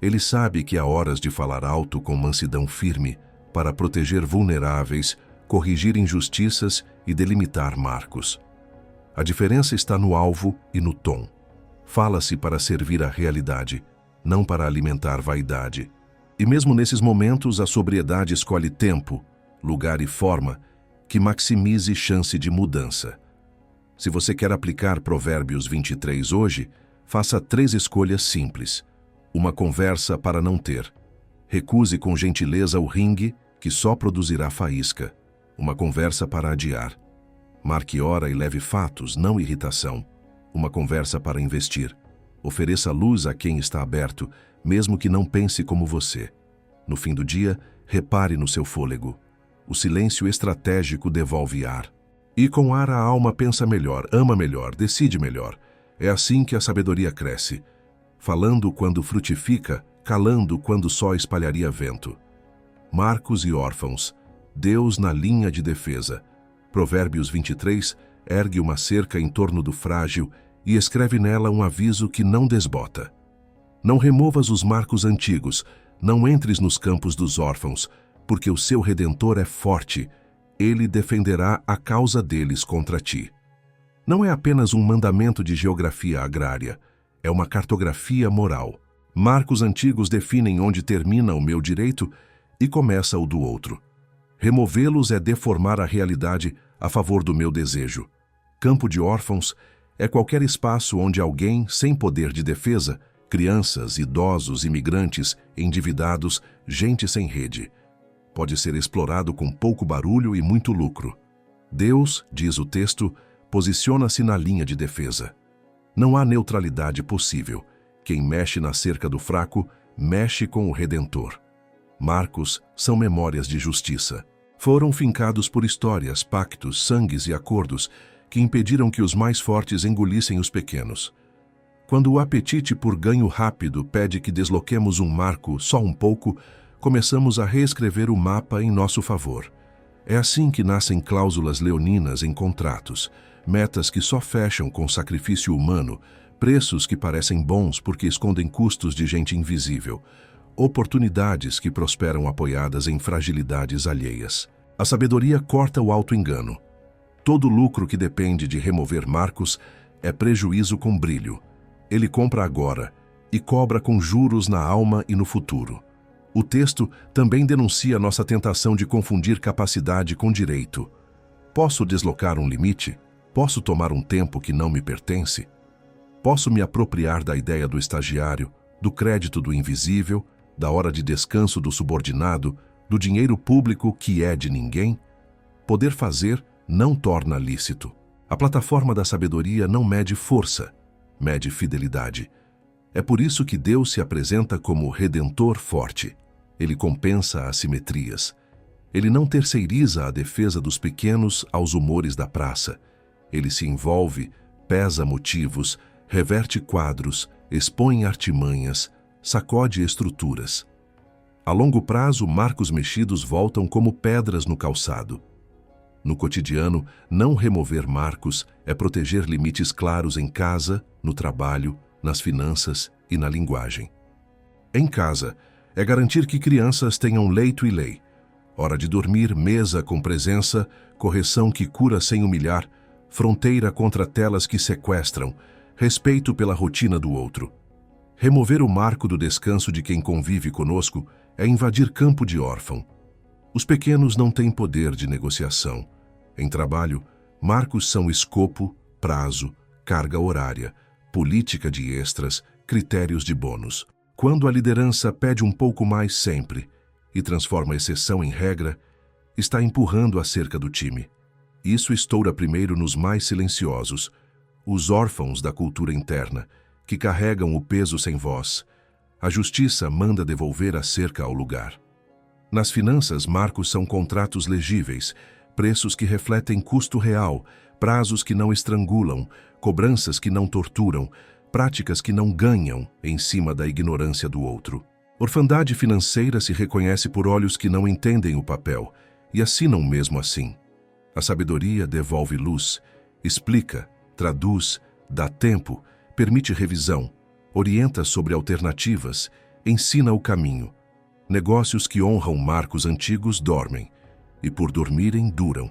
Ele sabe que há horas de falar alto com mansidão firme para proteger vulneráveis, corrigir injustiças e delimitar marcos. A diferença está no alvo e no tom. Fala-se para servir à realidade, não para alimentar vaidade. E mesmo nesses momentos, a sobriedade escolhe tempo, lugar e forma que maximize chance de mudança. Se você quer aplicar Provérbios 23 hoje, faça 3 escolhas simples. Uma conversa para não ter. Recuse com gentileza o ringue, que só produzirá faísca. Uma conversa para adiar. Marque hora e leve fatos, não irritação. Uma conversa para investir. Ofereça luz a quem está aberto, mesmo que não pense como você. No fim do dia, repare no seu fôlego. O silêncio estratégico devolve ar. E com ar a alma pensa melhor, ama melhor, decide melhor. É assim que a sabedoria cresce. Falando quando frutifica, calando quando só espalharia vento. Marcos e órfãos. Deus na linha de defesa. Provérbios 23 ergue uma cerca em torno do frágil e escreve nela um aviso que não desbota. Não removas os marcos antigos, não entres nos campos dos órfãos, porque o seu Redentor é forte, ele defenderá a causa deles contra ti. Não é apenas um mandamento de geografia agrária, é uma cartografia moral. Marcos antigos definem onde termina o meu direito e começa o do outro. Removê-los é deformar a realidade a favor do meu desejo. Campo de órfãos é qualquer espaço onde alguém sem poder de defesa, crianças, idosos, imigrantes, endividados, gente sem rede, pode ser explorado com pouco barulho e muito lucro. Deus, diz o texto, posiciona-se na linha de defesa. Não há neutralidade possível. Quem mexe na cerca do fraco, mexe com o Redentor. Marcos são memórias de justiça. Foram fincados por histórias, pactos, sangues e acordos que impediram que os mais fortes engolissem os pequenos. Quando o apetite por ganho rápido pede que desloquemos um marco só um pouco, começamos a reescrever o mapa em nosso favor. É assim que nascem cláusulas leoninas em contratos, metas que só fecham com sacrifício humano, preços que parecem bons porque escondem custos de gente invisível, oportunidades que prosperam apoiadas em fragilidades alheias. A sabedoria corta o auto-engano. Todo lucro que depende de remover marcos é prejuízo com brilho. Ele compra agora e cobra com juros na alma e no futuro. O texto também denuncia nossa tentação de confundir capacidade com direito. Posso deslocar um limite? Posso tomar um tempo que não me pertence? Posso me apropriar da ideia do estagiário, do crédito do invisível, da hora de descanso do subordinado, do dinheiro público que é de ninguém? Poder fazer não torna lícito. A plataforma da sabedoria não mede força, mede fidelidade. É por isso que Deus se apresenta como Redentor forte. Ele compensa assimetrias. Ele não terceiriza a defesa dos pequenos aos humores da praça. Ele se envolve, pesa motivos, reverte quadros, expõe artimanhas, sacode estruturas. A longo prazo, marcos mexidos voltam como pedras no calçado. No cotidiano, não remover marcos é proteger limites claros em casa, no trabalho, nas finanças e na linguagem. Em casa, é garantir que crianças tenham leito e lei. Hora de dormir, mesa com presença, correção que cura sem humilhar, fronteira contra telas que sequestram, respeito pela rotina do outro. Remover o marco do descanso de quem convive conosco é invadir campo de órfão. Os pequenos não têm poder de negociação. Em trabalho, marcos são escopo, prazo, carga horária, política de extras, critérios de bônus. Quando a liderança pede um pouco mais sempre e transforma a exceção em regra, está empurrando a cerca do time. Isso estoura primeiro nos mais silenciosos, os órfãos da cultura interna, que carregam o peso sem voz. A justiça manda devolver a cerca ao lugar. Nas finanças, marcos são contratos legíveis, preços que refletem custo real, prazos que não estrangulam, cobranças que não torturam, práticas que não ganham em cima da ignorância do outro. Orfandade financeira se reconhece por olhos que não entendem o papel e assinam mesmo assim. A sabedoria devolve luz, explica, traduz, dá tempo, permite revisão, orienta sobre alternativas, ensina o caminho. Negócios que honram marcos antigos dormem, e por dormirem duram.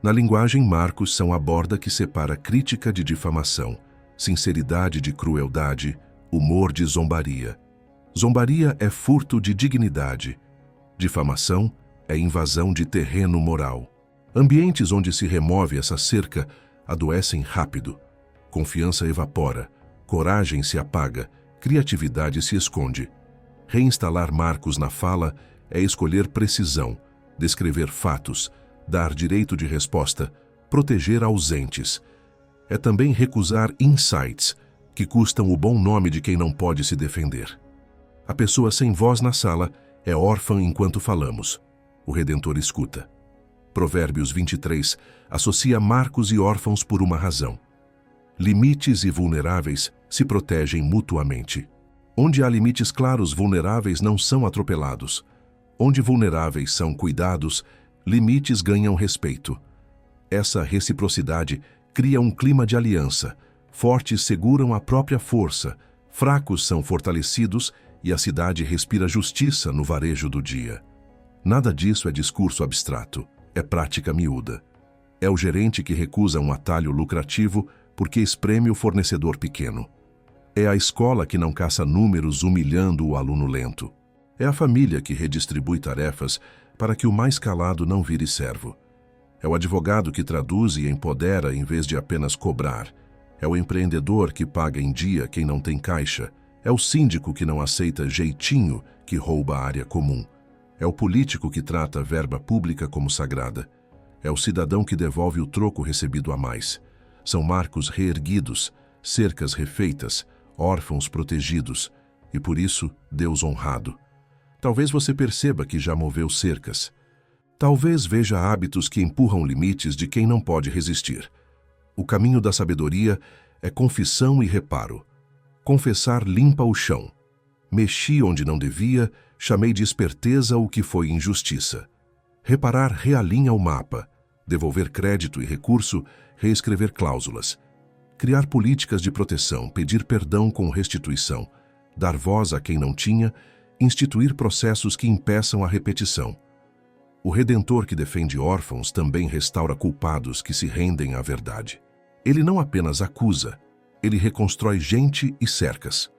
Na linguagem, marcos são a borda que separa crítica de difamação, sinceridade de crueldade, humor de zombaria. Zombaria é furto de dignidade. Difamação é invasão de terreno moral. Ambientes onde se remove essa cerca adoecem rápido. Confiança evapora, coragem se apaga, criatividade se esconde. Reinstalar marcos na fala é escolher precisão, descrever fatos, dar direito de resposta, proteger ausentes. É também recusar insights, que custam o bom nome de quem não pode se defender. A pessoa sem voz na sala é órfã enquanto falamos. O Redentor escuta. Provérbios 23 associa marcos e órfãos por uma razão. Limites e vulneráveis se protegem mutuamente. Onde há limites claros, vulneráveis não são atropelados. Onde vulneráveis são cuidados, limites ganham respeito. Essa reciprocidade cria um clima de aliança. Fortes seguram a própria força, fracos são fortalecidos e a cidade respira justiça no varejo do dia. Nada disso é discurso abstrato, é prática miúda. É o gerente que recusa um atalho lucrativo porque espreme o fornecedor pequeno. É a escola que não caça números humilhando o aluno lento. É a família que redistribui tarefas para que o mais calado não vire servo. É o advogado que traduz e empodera em vez de apenas cobrar. É o empreendedor que paga em dia quem não tem caixa. É o síndico que não aceita jeitinho que rouba a área comum. É o político que trata a verba pública como sagrada. É o cidadão que devolve o troco recebido a mais. São marcos reerguidos, cercas refeitas, órfãos protegidos, e por isso Deus honrado. Talvez você perceba que já moveu cercas. Talvez veja hábitos que empurram limites de quem não pode resistir. O caminho da sabedoria é confissão e reparo. Confessar limpa o chão. Mexi onde não devia, chamei de esperteza o que foi injustiça. Reparar realinha o mapa. Devolver crédito e recurso, reescrever cláusulas. Criar políticas de proteção, pedir perdão com restituição, dar voz a quem não tinha, instituir processos que impeçam a repetição. O Redentor que defende órfãos também restaura culpados que se rendem à verdade. Ele não apenas acusa, ele reconstrói gente e cercas.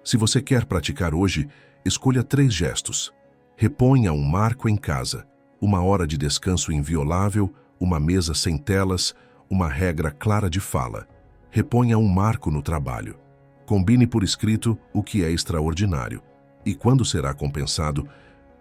Se você quer praticar hoje, escolha 3 gestos. Reponha um marco em casa, uma hora de descanso inviolável, uma mesa sem telas, uma regra clara de fala. Reponha um marco no trabalho. Combine por escrito o que é extraordinário. E quando será compensado,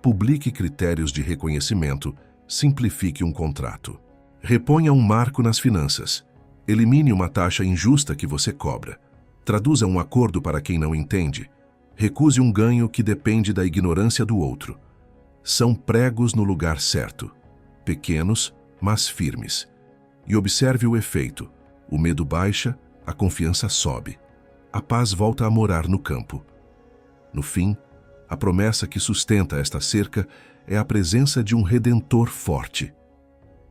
publique critérios de reconhecimento, simplifique um contrato. Reponha um marco nas finanças. Elimine uma taxa injusta que você cobra. Traduza um acordo para quem não entende. Recuse um ganho que depende da ignorância do outro. São pregos no lugar certo, pequenos, mas firmes. E observe o efeito. O medo baixa, a confiança sobe. A paz volta a morar no campo. No fim, a promessa que sustenta esta cerca é a presença de um Redentor forte.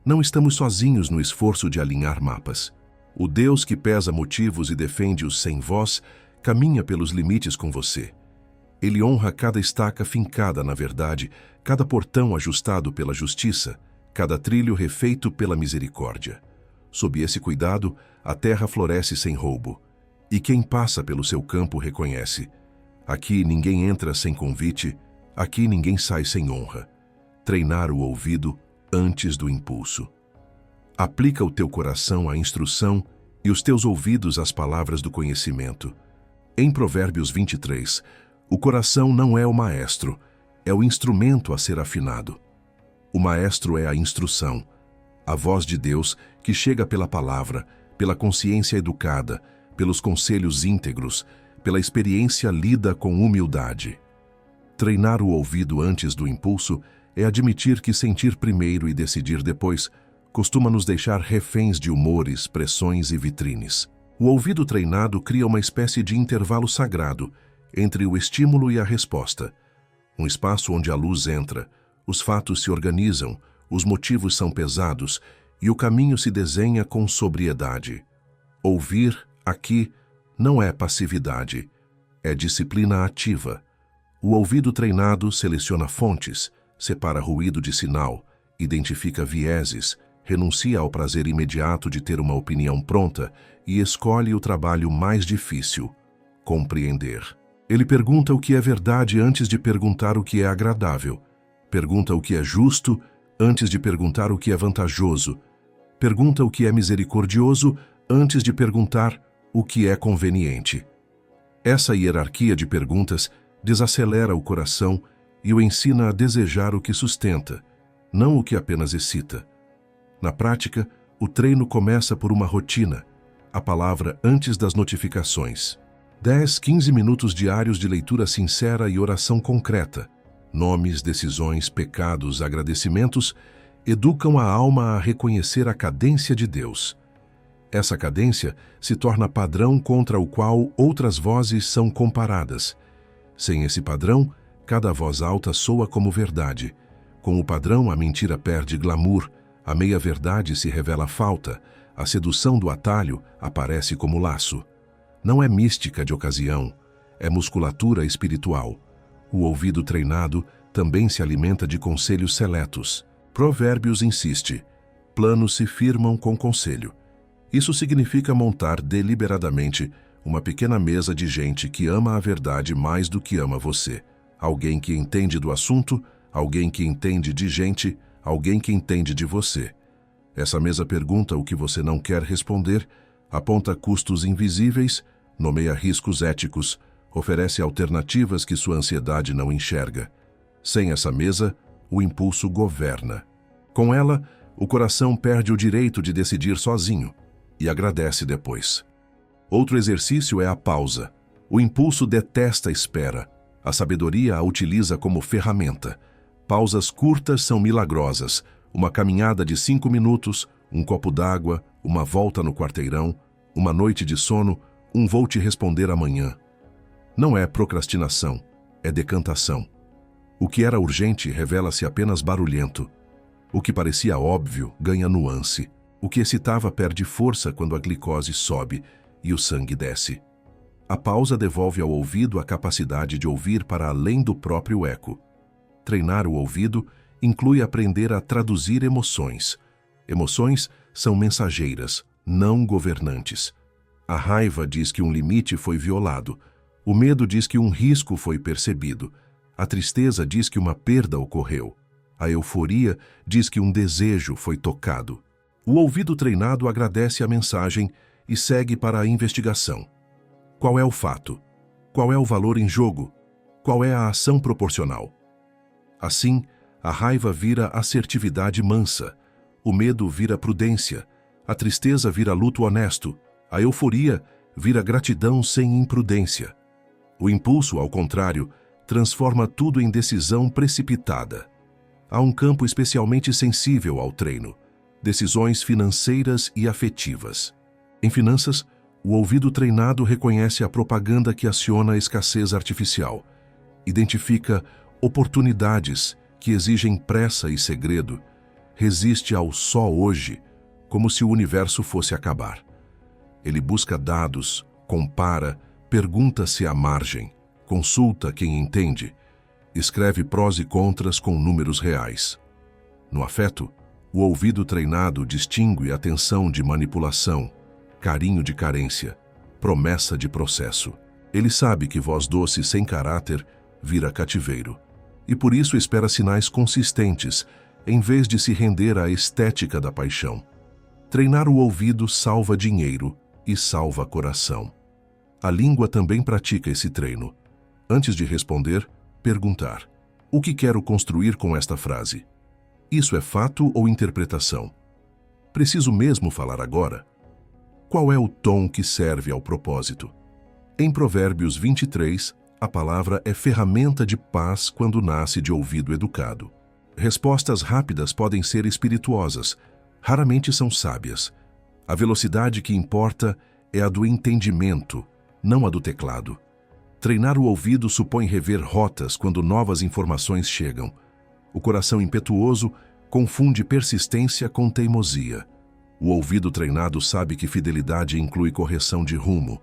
Não estamos sozinhos no esforço de alinhar mapas. O Deus que pesa motivos e defende-os sem voz, caminha pelos limites com você. Ele honra cada estaca fincada na verdade, cada portão ajustado pela justiça, cada trilho refeito pela misericórdia. Sob esse cuidado, a terra floresce sem roubo. E quem passa pelo seu campo reconhece: aqui ninguém entra sem convite, aqui ninguém sai sem honra. Treinar o ouvido antes do impulso. Aplica o teu coração à instrução e os teus ouvidos às palavras do conhecimento. Em Provérbios 23, o coração não é o maestro, é o instrumento a ser afinado. O maestro é a instrução, a voz de Deus que chega pela palavra, pela consciência educada, pelos conselhos íntegros, pela experiência lida com humildade. Treinar o ouvido antes do impulso é admitir que sentir primeiro e decidir depois costuma nos deixar reféns de humores, pressões e vitrines. O ouvido treinado cria uma espécie de intervalo sagrado entre o estímulo e a resposta. Um espaço onde a luz entra, os fatos se organizam, os motivos são pesados e o caminho se desenha com sobriedade. Ouvir, aqui, não é passividade, é disciplina ativa. O ouvido treinado seleciona fontes, separa ruído de sinal, identifica vieses, renuncia ao prazer imediato de ter uma opinião pronta e escolhe o trabalho mais difícil: compreender. Ele pergunta o que é verdade antes de perguntar o que é agradável. Pergunta o que é justo antes de perguntar o que é vantajoso. Pergunta o que é misericordioso antes de perguntar o que é conveniente. Essa hierarquia de perguntas desacelera o coração e o ensina a desejar o que sustenta, não o que apenas excita. Na prática, o treino começa por uma rotina, a palavra antes das notificações. 10, 15 minutos diários de leitura sincera e oração concreta. Nomes, decisões, pecados, agradecimentos educam a alma a reconhecer a cadência de Deus. Essa cadência se torna padrão contra o qual outras vozes são comparadas. Sem esse padrão, cada voz alta soa como verdade. Com o padrão, a mentira perde glamour, a meia-verdade se revela falta, a sedução do atalho aparece como laço. Não é mística de ocasião, é musculatura espiritual. O ouvido treinado também se alimenta de conselhos seletos. Provérbios insiste: planos se firmam com conselho. Isso significa montar deliberadamente uma pequena mesa de gente que ama a verdade mais do que ama você. Alguém que entende do assunto, alguém que entende de gente, alguém que entende de você. Essa mesa pergunta o que você não quer responder, aponta custos invisíveis, nomeia riscos éticos, oferece alternativas que sua ansiedade não enxerga. Sem essa mesa, o impulso governa. Com ela, o coração perde o direito de decidir sozinho e agradece depois. Outro exercício é a pausa. O impulso detesta a espera. A sabedoria a utiliza como ferramenta. Pausas curtas são milagrosas. Uma caminhada de 5 minutos, um copo d'água, uma volta no quarteirão, uma noite de sono, vou te responder amanhã. Não é procrastinação, é decantação. O que era urgente revela-se apenas barulhento. O que parecia óbvio ganha nuance. O que excitava perde força quando a glicose sobe e o sangue desce. A pausa devolve ao ouvido a capacidade de ouvir para além do próprio eco. Treinar o ouvido inclui aprender a traduzir emoções. Emoções são mensageiras, não governantes. A raiva diz que um limite foi violado. O medo diz que um risco foi percebido. A tristeza diz que uma perda ocorreu. A euforia diz que um desejo foi tocado. O ouvido treinado agradece a mensagem e segue para a investigação. Qual é o fato? Qual é o valor em jogo? Qual é a ação proporcional? Assim, a raiva vira assertividade mansa, o medo vira prudência, a tristeza vira luto honesto, a euforia vira gratidão sem imprudência. O impulso, ao contrário, transforma tudo em decisão precipitada. Há um campo especialmente sensível ao treino: decisões financeiras e afetivas. Em finanças, o ouvido treinado reconhece a propaganda que aciona a escassez artificial, identifica oportunidades que exigem pressa e segredo, resiste ao só hoje, como se o universo fosse acabar. Ele busca dados, compara, pergunta-se à margem, consulta quem entende, escreve prós e contras com números reais. No afeto, o ouvido treinado distingue atenção de manipulação, carinho de carência, promessa de processo. Ele sabe que voz doce sem caráter vira cativeiro, e por isso espera sinais consistentes, em vez de se render à estética da paixão. Treinar o ouvido salva dinheiro e salva coração. A língua também pratica esse treino. Antes de responder, perguntar: o que quero construir com esta frase? Isso é fato ou interpretação? Preciso mesmo falar agora? Qual é o tom que serve ao propósito? Em Provérbios 23, a palavra é ferramenta de paz quando nasce de ouvido educado. Respostas rápidas podem ser espirituosas, raramente são sábias. A velocidade que importa é a do entendimento, não a do teclado. Treinar o ouvido supõe rever rotas quando novas informações chegam. O coração impetuoso confunde persistência com teimosia. O ouvido treinado sabe que fidelidade inclui correção de rumo.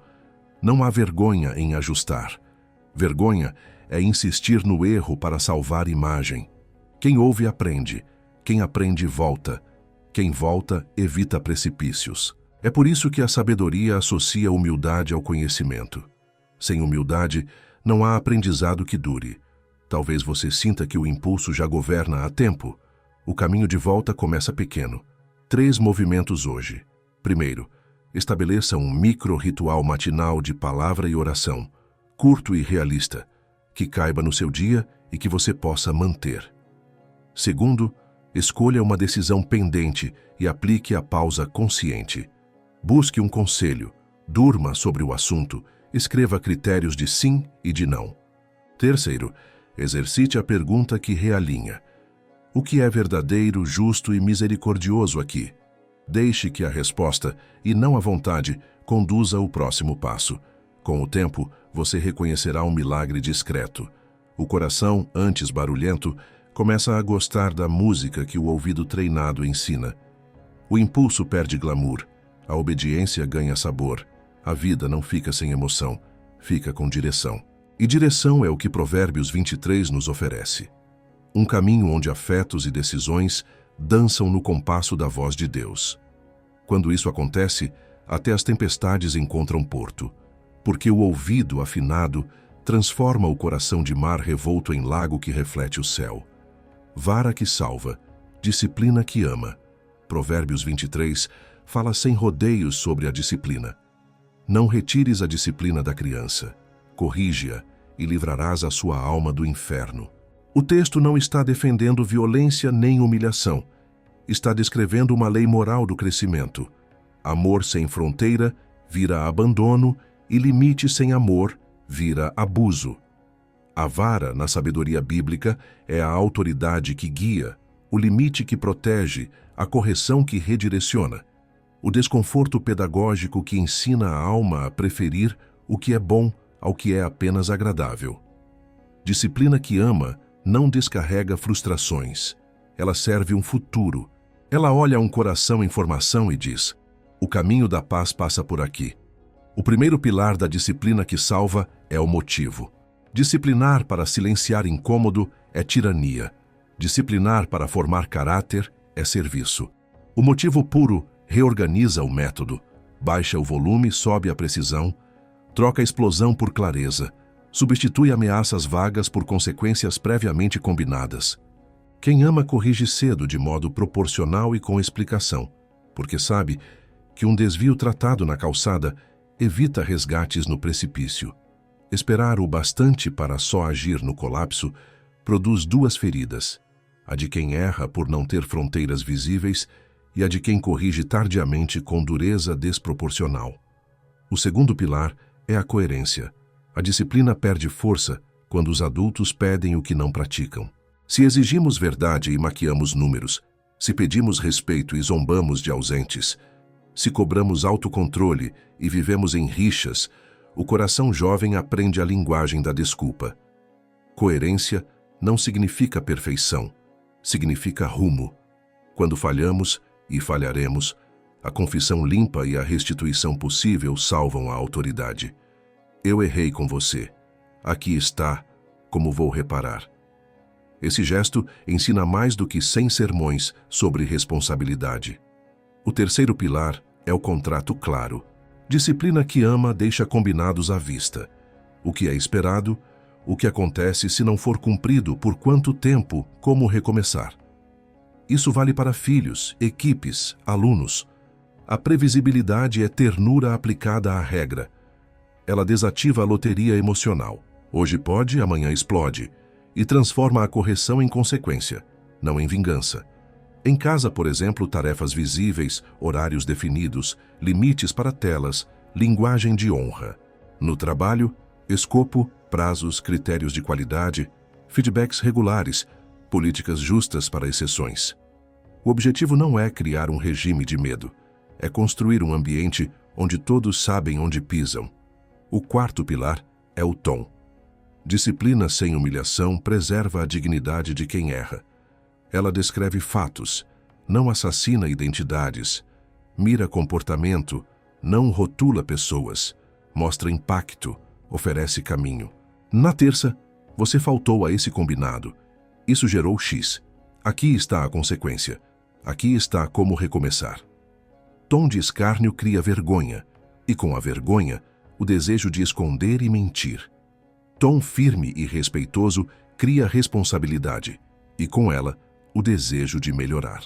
Não há vergonha em ajustar. Vergonha é insistir no erro para salvar imagem. Quem ouve aprende. Quem aprende volta. Quem volta evita precipícios. É por isso que a sabedoria associa humildade ao conhecimento. Sem humildade, não há aprendizado que dure. Talvez você sinta que o impulso já governa há tempo. O caminho de volta começa pequeno. 3 movimentos hoje. Primeiro, estabeleça um micro-ritual matinal de palavra e oração, curto e realista, que caiba no seu dia e que você possa manter. Segundo, escolha uma decisão pendente e aplique a pausa consciente. Busque um conselho, durma sobre o assunto, escreva critérios de sim e de não. Terceiro, exercite a pergunta que realinha. O que é verdadeiro, justo e misericordioso aqui? Deixe que a resposta, e não a vontade, conduza o próximo passo. Com o tempo, você reconhecerá um milagre discreto. O coração, antes barulhento, começa a gostar da música que o ouvido treinado ensina. O impulso perde glamour, a obediência ganha sabor. A vida não fica sem emoção, fica com direção. E direção é o que Provérbios 23 nos oferece. Um caminho onde afetos e decisões dançam no compasso da voz de Deus. Quando isso acontece, até as tempestades encontram porto, porque o ouvido afinado transforma o coração de mar revolto em lago que reflete o céu. Vara que salva, disciplina que ama. Provérbios 23 fala sem rodeios sobre a disciplina. Não retires a disciplina da criança, corrige-a e livrarás a sua alma do inferno. O texto não está defendendo violência nem humilhação. Está descrevendo uma lei moral do crescimento. Amor sem fronteira vira abandono e limite sem amor vira abuso. A vara, na sabedoria bíblica, é a autoridade que guia, o limite que protege, a correção que redireciona, o desconforto pedagógico que ensina a alma a preferir o que é bom ao que é apenas agradável. Disciplina que ama não descarrega frustrações. Ela serve um futuro. Ela olha um coração em formação e diz: o caminho da paz passa por aqui. O primeiro pilar da disciplina que salva é o motivo. Disciplinar para silenciar incômodo é tirania. Disciplinar para formar caráter é serviço. O motivo puro reorganiza o método, baixa o volume, sobe a precisão, troca a explosão por clareza, substitui ameaças vagas por consequências previamente combinadas. Quem ama corrige cedo de modo proporcional e com explicação, porque sabe que um desvio tratado na calçada evita resgates no precipício. Esperar o bastante para só agir no colapso produz 2 feridas, a de quem erra por não ter fronteiras visíveis e a de quem corrige tardiamente com dureza desproporcional. O segundo pilar é a coerência. A disciplina perde força quando os adultos pedem o que não praticam. Se exigimos verdade e maquiamos números, se pedimos respeito e zombamos de ausentes, se cobramos autocontrole e vivemos em rixas, o coração jovem aprende a linguagem da desculpa. Coerência não significa perfeição, significa rumo. Quando falhamos, e falharemos, a confissão limpa e a restituição possível salvam a autoridade. Eu errei com você. Aqui está, como vou reparar. Esse gesto ensina mais do que 100 sermões sobre responsabilidade. O terceiro pilar é o contrato claro. Disciplina que ama deixa combinados à vista. O que é esperado, o que acontece se não for cumprido, por quanto tempo, como recomeçar. Isso vale para filhos, equipes, alunos. A previsibilidade é ternura aplicada à regra. Ela desativa a loteria emocional. Hoje pode, amanhã explode. E transforma a correção em consequência, não em vingança. Em casa, por exemplo, tarefas visíveis, horários definidos, limites para telas, linguagem de honra. No trabalho, escopo, prazos, critérios de qualidade, feedbacks regulares, políticas justas para exceções. O objetivo não é criar um regime de medo, é construir um ambiente onde todos sabem onde pisam. O quarto pilar é o tom. Disciplina sem humilhação preserva a dignidade de quem erra. Ela descreve fatos, não assassina identidades, mira comportamento, não rotula pessoas, mostra impacto, oferece caminho. Na terça, você faltou a esse combinado. Isso gerou X. Aqui está a consequência. Aqui está como recomeçar. Tom de escárnio cria vergonha, e com a vergonha, o desejo de esconder e mentir. Tom firme e respeitoso cria responsabilidade, e com ela, o desejo de melhorar.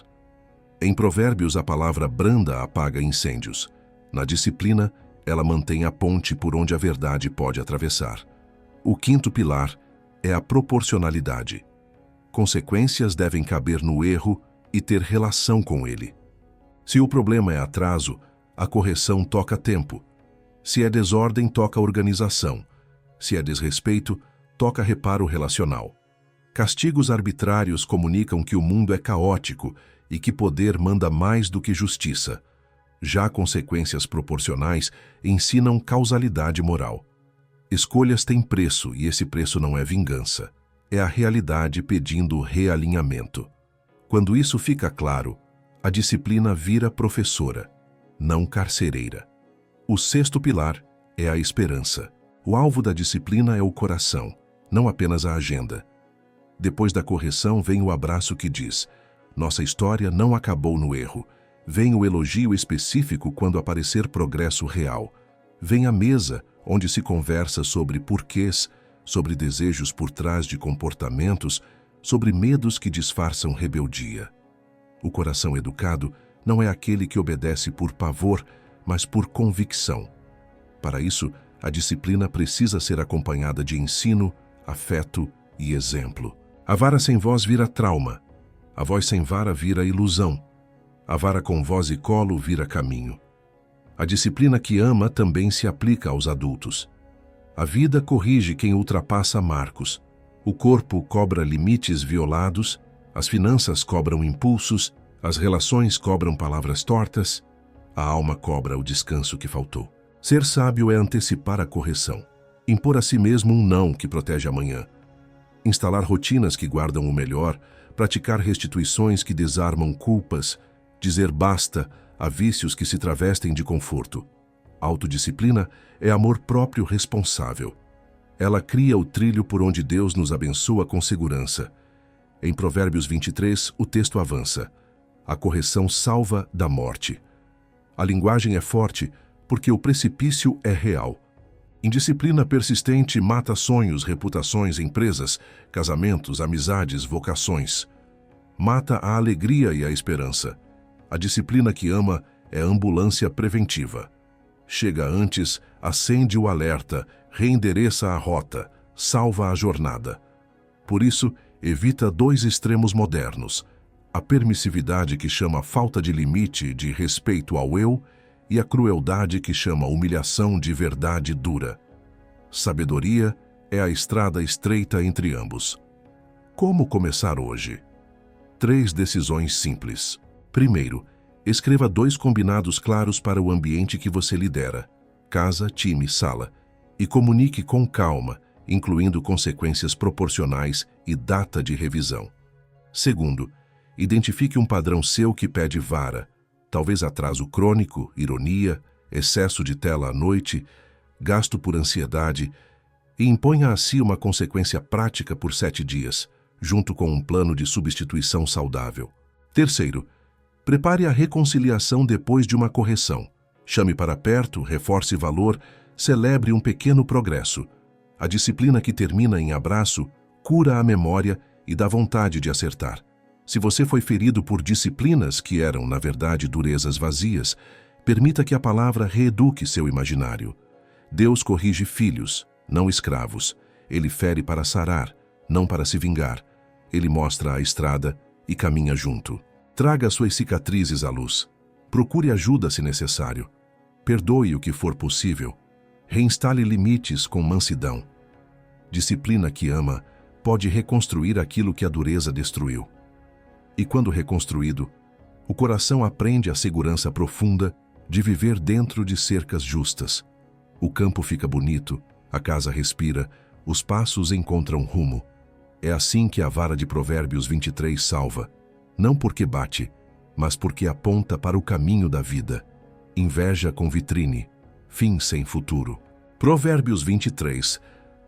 Em Provérbios, a palavra branda apaga incêndios. Na disciplina, ela mantém a ponte por onde a verdade pode atravessar. O quinto pilar é a proporcionalidade. Consequências devem caber no erro e ter relação com ele. Se o problema é atraso, a correção toca tempo. Se é desordem, toca organização. Se é desrespeito, toca reparo relacional. Castigos arbitrários comunicam que o mundo é caótico e que poder manda mais do que justiça. Já consequências proporcionais ensinam causalidade moral. Escolhas têm preço e esse preço não é vingança. É a realidade pedindo realinhamento. Quando isso fica claro, a disciplina vira professora, não carcereira. O sexto pilar é a esperança. O alvo da disciplina é o coração, não apenas a agenda. Depois da correção vem o abraço que diz: nossa história não acabou no erro. Vem o elogio específico quando aparecer progresso real. Vem a mesa, onde se conversa sobre porquês, sobre desejos por trás de comportamentos, sobre medos que disfarçam rebeldia. O coração educado não é aquele que obedece por pavor, mas por convicção. Para isso, a disciplina precisa ser acompanhada de ensino, afeto e exemplo. A vara sem voz vira trauma. A voz sem vara vira ilusão. A vara com voz e colo vira caminho. A disciplina que ama também se aplica aos adultos. A vida corrige quem ultrapassa marcos. O corpo cobra limites violados, as finanças cobram impulsos, as relações cobram palavras tortas, a alma cobra o descanso que faltou. Ser sábio é antecipar a correção, impor a si mesmo um não que protege amanhã, instalar rotinas que guardam o melhor, praticar restituições que desarmam culpas, dizer basta a vícios que se travestem de conforto. Autodisciplina é amor próprio responsável. Ela cria o trilho por onde Deus nos abençoa com segurança. Em Provérbios 23, o texto avança: a correção salva da morte. A linguagem é forte porque o precipício é real. Indisciplina persistente mata sonhos, reputações, empresas, casamentos, amizades, vocações. Mata a alegria e a esperança. A disciplina que ama é ambulância preventiva. Chega antes, acende o alerta, reendereça a rota, salva a jornada. Por isso, evita dois extremos modernos: a permissividade que chama falta de limite de respeito ao eu e a crueldade que chama humilhação de verdade dura. Sabedoria é a estrada estreita entre ambos. Como começar hoje? 3 decisões simples. Primeiro, escreva 2 combinados claros para o ambiente que você lidera, casa, time, sala, e comunique com calma, incluindo consequências proporcionais e data de revisão. Segundo, identifique um padrão seu que pede vara, talvez atraso crônico, ironia, excesso de tela à noite, gasto por ansiedade, e imponha a si uma consequência prática por 7 dias, junto com um plano de substituição saudável. Terceiro, prepare a reconciliação depois de uma correção. Chame para perto, reforce valor, celebre um pequeno progresso. A disciplina que termina em abraço cura a memória e dá vontade de acertar. Se você foi ferido por disciplinas que eram, na verdade, durezas vazias, permita que a palavra reeduque seu imaginário. Deus corrige filhos, não escravos. Ele fere para sarar, não para se vingar. Ele mostra a estrada e caminha junto. Traga suas cicatrizes à luz. Procure ajuda se necessário. Perdoe o que for possível. Reinstale limites com mansidão. Disciplina que ama pode reconstruir aquilo que a dureza destruiu. E quando reconstruído, o coração aprende a segurança profunda de viver dentro de cercas justas. O campo fica bonito, a casa respira, os passos encontram rumo. É assim que a vara de Provérbios 23 salva, não porque bate, mas porque aponta para o caminho da vida. Inveja com vitrine, fim sem futuro. Provérbios 23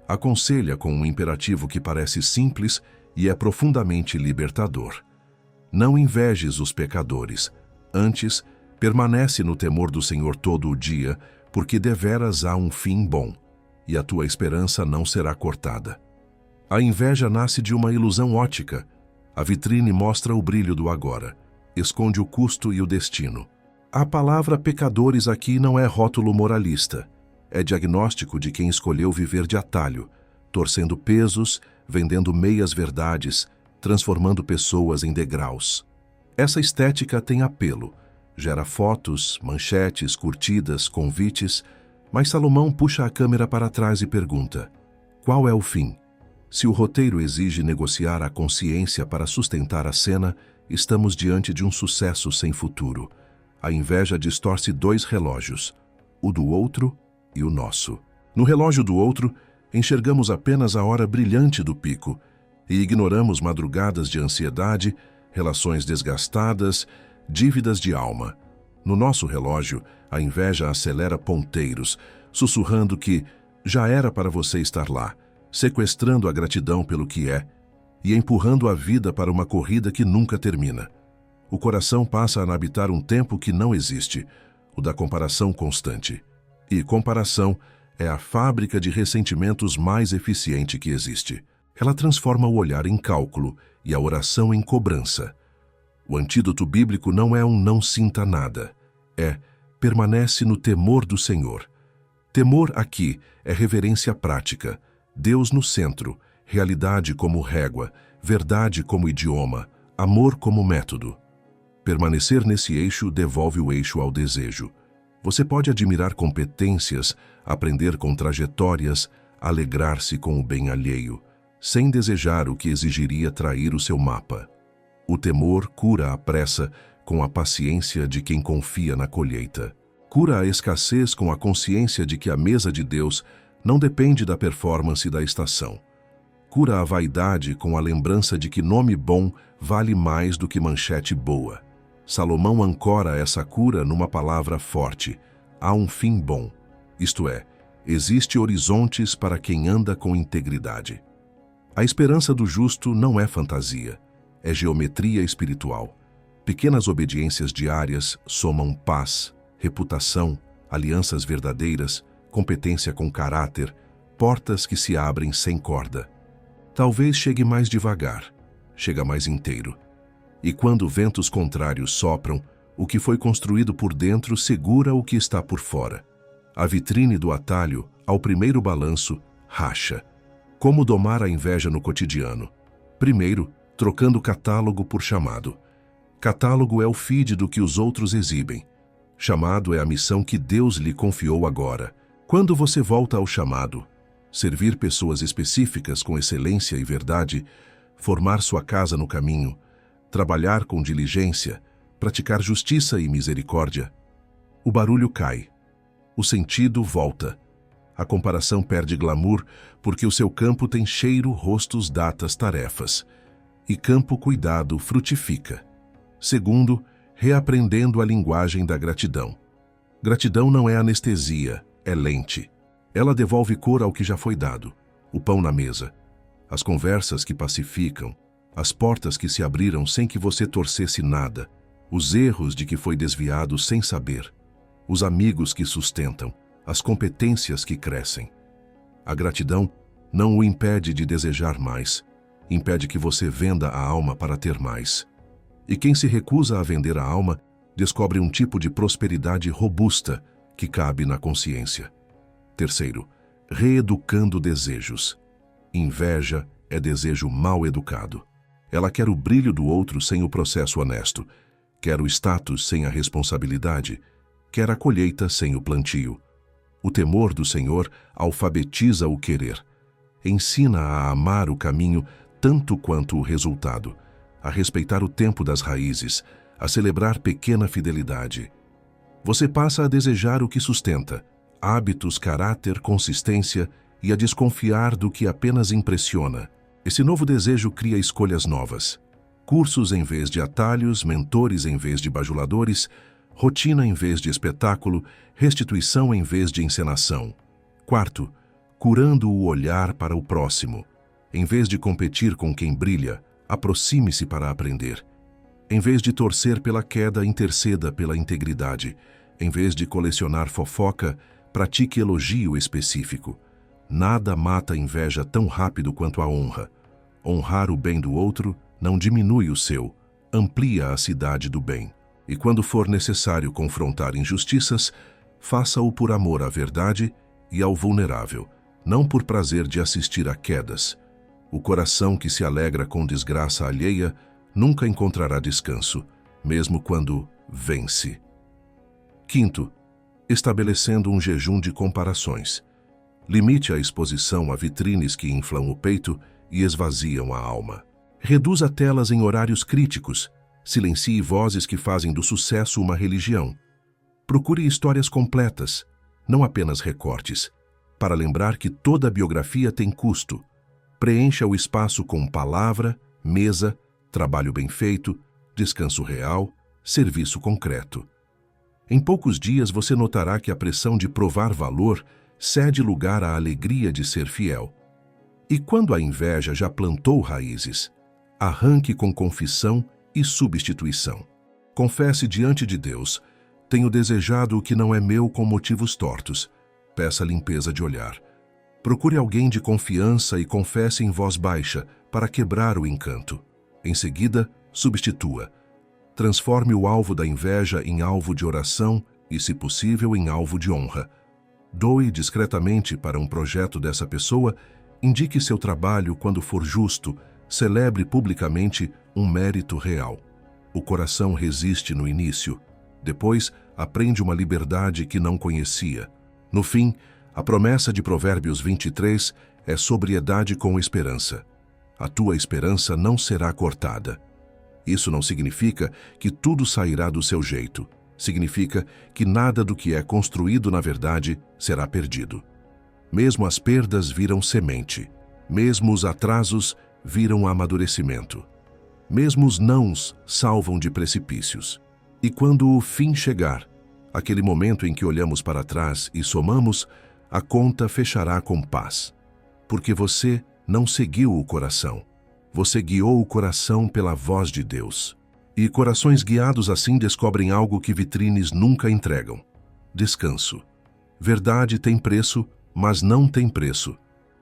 aconselha com um imperativo que parece simples e é profundamente libertador. Não invejes os pecadores, antes, permanece no temor do Senhor todo o dia, porque deveras há um fim bom, e a tua esperança não será cortada. A inveja nasce de uma ilusão ótica. A vitrine mostra o brilho do agora, esconde o custo e o destino. A palavra pecadores aqui não é rótulo moralista, é diagnóstico de quem escolheu viver de atalho, torcendo pesos, vendendo meias-verdades, transformando pessoas em degraus. Essa estética tem apelo, gera fotos, manchetes, curtidas, convites, mas Salomão puxa a câmera para trás e pergunta: qual é o fim? Se o roteiro exige negociar a consciência para sustentar a cena, estamos diante de um sucesso sem futuro. A inveja distorce 2 relógios, o do outro e o nosso. No relógio do outro, enxergamos apenas a hora brilhante do pico e ignoramos madrugadas de ansiedade, relações desgastadas, dívidas de alma. No nosso relógio, a inveja acelera ponteiros, sussurrando que já era para você estar lá, sequestrando a gratidão pelo que é e empurrando a vida para uma corrida que nunca termina. O coração passa a habitar um tempo que não existe, o da comparação constante. E comparação é a fábrica de ressentimentos mais eficiente que existe. Ela transforma o olhar em cálculo e a oração em cobrança. O antídoto bíblico não é um não sinta nada, é permanece no temor do Senhor. Temor aqui é reverência prática, Deus no centro, realidade como régua, verdade como idioma, amor como método. Permanecer nesse eixo devolve o eixo ao desejo. Você pode admirar competências, aprender com trajetórias, alegrar-se com o bem alheio, sem desejar o que exigiria trair o seu mapa. O temor cura a pressa com a paciência de quem confia na colheita. Cura a escassez com a consciência de que a mesa de Deus não depende da performance da estação. Cura a vaidade com a lembrança de que nome bom vale mais do que manchete boa. Salomão ancora essa cura numa palavra forte: há um fim bom. Isto é, existe horizontes para quem anda com integridade. A esperança do justo não é fantasia, é geometria espiritual. Pequenas obediências diárias somam paz, reputação, alianças verdadeiras, competência com caráter, portas que se abrem sem corda. Talvez chegue mais devagar, chega mais inteiro. E quando ventos contrários sopram, o que foi construído por dentro segura o que está por fora. A vitrine do atalho, ao primeiro balanço, racha. Como domar a inveja no cotidiano? Primeiro, trocando catálogo por chamado. Catálogo é o feed do que os outros exibem. Chamado é a missão que Deus lhe confiou agora. Quando você volta ao chamado, servir pessoas específicas com excelência e verdade, formar sua casa no caminho, trabalhar com diligência, praticar justiça e misericórdia. O barulho cai, o sentido volta. A comparação perde glamour porque o seu campo tem cheiro, rostos, datas, tarefas. E campo cuidado frutifica. Segundo, reaprendendo a linguagem da gratidão. Gratidão não é anestesia, é lente. Ela devolve cor ao que já foi dado. O pão na mesa, as conversas que pacificam, as portas que se abriram sem que você torcesse nada, os erros de que foi desviado sem saber, os amigos que sustentam, as competências que crescem. A gratidão não o impede de desejar mais, impede que você venda a alma para ter mais. E quem se recusa a vender a alma, descobre um tipo de prosperidade robusta que cabe na consciência. Terceiro, reeducando desejos. Inveja é desejo mal educado. Ela quer o brilho do outro sem o processo honesto, quer o status sem a responsabilidade, quer a colheita sem o plantio. O temor do Senhor alfabetiza o querer, ensina a amar o caminho tanto quanto o resultado, a respeitar o tempo das raízes, a celebrar pequena fidelidade. Você passa a desejar o que sustenta, hábitos, caráter, consistência e a desconfiar do que apenas impressiona. Esse novo desejo cria escolhas novas. Cursos em vez de atalhos, mentores em vez de bajuladores, rotina em vez de espetáculo, restituição em vez de encenação. Quarto, curando o olhar para o próximo. Em vez de competir com quem brilha, aproxime-se para aprender. Em vez de torcer pela queda, interceda pela integridade. Em vez de colecionar fofoca, pratique elogio específico. Nada mata a inveja tão rápido quanto a honra. Honrar o bem do outro não diminui o seu, amplia a cidade do bem. E quando for necessário confrontar injustiças, faça-o por amor à verdade e ao vulnerável, não por prazer de assistir a quedas. O coração que se alegra com desgraça alheia nunca encontrará descanso, mesmo quando vence. Quinto, estabelecendo um jejum de comparações. Limite a exposição a vitrines que inflam o peito e esvaziam a alma. Reduza telas em horários críticos. Silencie vozes que fazem do sucesso uma religião. Procure histórias completas, não apenas recortes, para lembrar que toda biografia tem custo. Preencha o espaço com palavra, mesa, trabalho bem feito, descanso real, serviço concreto. Em poucos dias você notará que a pressão de provar valor cede lugar à alegria de ser fiel. E quando a inveja já plantou raízes, arranque com confissão e substituição. Confesse diante de Deus: tenho desejado o que não é meu com motivos tortos. Peça limpeza de olhar. Procure alguém de confiança e confesse em voz baixa para quebrar o encanto. Em seguida, substitua. Transforme o alvo da inveja em alvo de oração e, se possível, em alvo de honra. Doe discretamente para um projeto dessa pessoa, indique seu trabalho quando for justo, celebre publicamente um mérito real. O coração resiste no início, depois aprende uma liberdade que não conhecia. No fim, a promessa de Provérbios 23 é sobriedade com esperança. A tua esperança não será cortada. Isso não significa que tudo sairá do seu jeito. Significa que nada do que é construído na verdade será perdido. Mesmo as perdas viram semente. Mesmo os atrasos viram amadurecimento. Mesmo os nãos salvam de precipícios. E quando o fim chegar, aquele momento em que olhamos para trás e somamos, a conta fechará com paz. Porque você não seguiu o coração. Você guiou o coração pela voz de Deus. E corações guiados assim descobrem algo que vitrines nunca entregam: descanso. Verdade tem preço, mas não tem preço.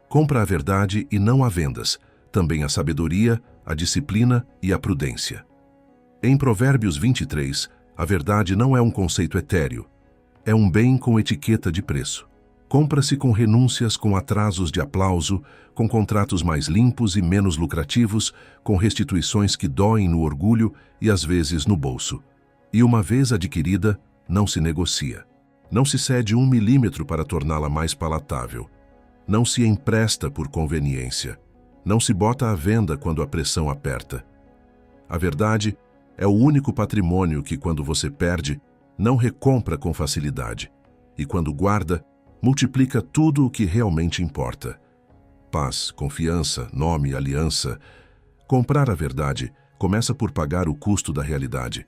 Compra a verdade e não a vendas, também a sabedoria, a disciplina e a prudência. Em Provérbios 23, a verdade não é um conceito etéreo. É um bem com etiqueta de preço. Compra-se com renúncias, com atrasos de aplauso, com contratos mais limpos e menos lucrativos, com restituições que doem no orgulho e às vezes no bolso. E uma vez adquirida, não se negocia. Não se cede 1 milímetro para torná-la mais palatável. Não se empresta por conveniência. Não se bota à venda quando a pressão aperta. A verdade é o único patrimônio que, quando você perde, não recompra com facilidade. E quando guarda, multiplica tudo o que realmente importa. Paz, confiança, nome, aliança. Comprar a verdade começa por pagar o custo da realidade.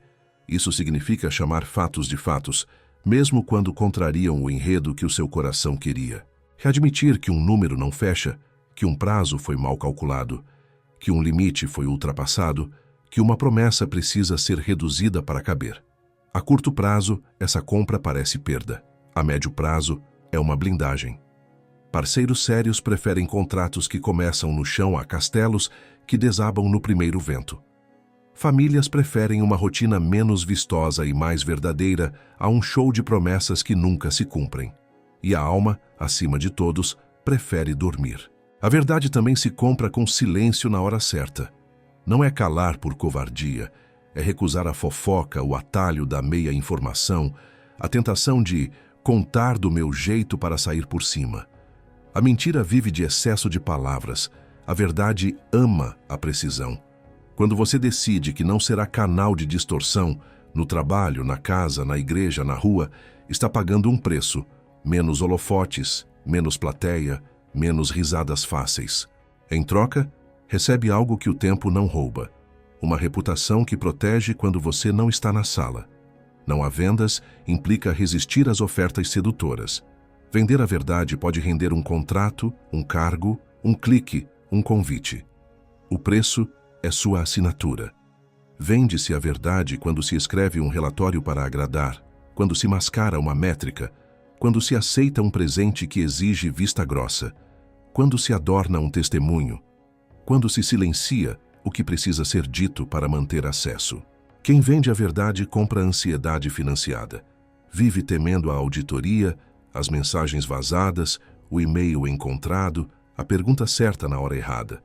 Isso significa chamar fatos de fatos, mesmo quando contrariam o enredo que o seu coração queria. Readmitir que um número não fecha, que um prazo foi mal calculado, que um limite foi ultrapassado, que uma promessa precisa ser reduzida para caber. A curto prazo, essa compra parece perda. A médio prazo, é uma blindagem. Parceiros sérios preferem contratos que começam no chão a castelos que desabam no primeiro vento. Famílias preferem uma rotina menos vistosa e mais verdadeira a um show de promessas que nunca se cumprem. E a alma, acima de todos, prefere dormir. A verdade também se compra com silêncio na hora certa. Não é calar por covardia, é recusar a fofoca, o atalho da meia informação, a tentação de contar do meu jeito para sair por cima. A mentira vive de excesso de palavras, a verdade ama a precisão. Quando você decide que não será canal de distorção, no trabalho, na casa, na igreja, na rua, está pagando um preço: menos holofotes, menos plateia, menos risadas fáceis. Em troca, recebe algo que o tempo não rouba: uma reputação que protege quando você não está na sala. Não há vendas implica resistir às ofertas sedutoras. Vender a verdade pode render um contrato, um cargo, um clique, um convite. O preço é sua assinatura. Vende-se a verdade quando se escreve um relatório para agradar, quando se mascara uma métrica, quando se aceita um presente que exige vista grossa, quando se adorna um testemunho, quando se silencia o que precisa ser dito para manter acesso. Quem vende a verdade compra ansiedade financiada. Vive temendo a auditoria, as mensagens vazadas, o e-mail encontrado, a pergunta certa na hora errada.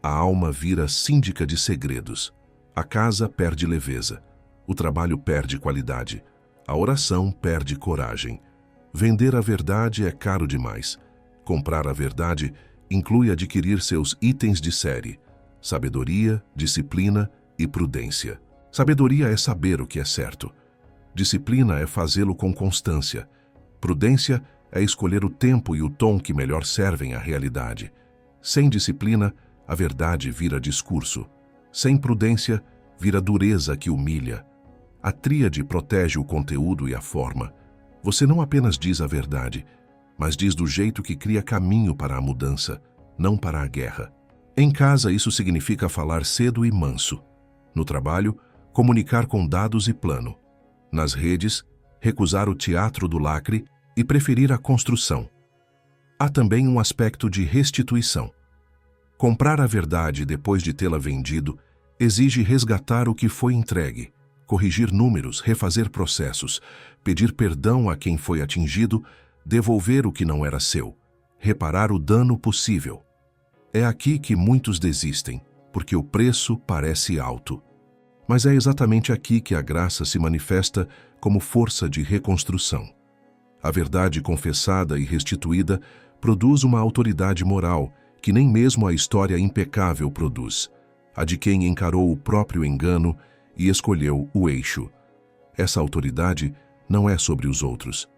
A alma vira síndica de segredos. A casa perde leveza. O trabalho perde qualidade. A oração perde coragem. Vender a verdade é caro demais. Comprar a verdade inclui adquirir seus itens de série: sabedoria, disciplina e prudência. Sabedoria é saber o que é certo. Disciplina é fazê-lo com constância. Prudência é escolher o tempo e o tom que melhor servem à realidade. Sem disciplina, a verdade vira discurso. Sem prudência, vira dureza que humilha. A tríade protege o conteúdo e a forma. Você não apenas diz a verdade, mas diz do jeito que cria caminho para a mudança, não para a guerra. Em casa, isso significa falar cedo e manso. No trabalho, comunicar com dados e plano. Nas redes, recusar o teatro do lacre e preferir a construção. Há também um aspecto de restituição. Comprar a verdade depois de tê-la vendido exige resgatar o que foi entregue, corrigir números, refazer processos, pedir perdão a quem foi atingido, devolver o que não era seu, reparar o dano possível. É aqui que muitos desistem, porque o preço parece alto. Mas é exatamente aqui que a graça se manifesta como força de reconstrução. A verdade confessada e restituída produz uma autoridade moral que nem mesmo a história impecável produz, a de quem encarou o próprio engano e escolheu o eixo. Essa autoridade não é sobre os outros,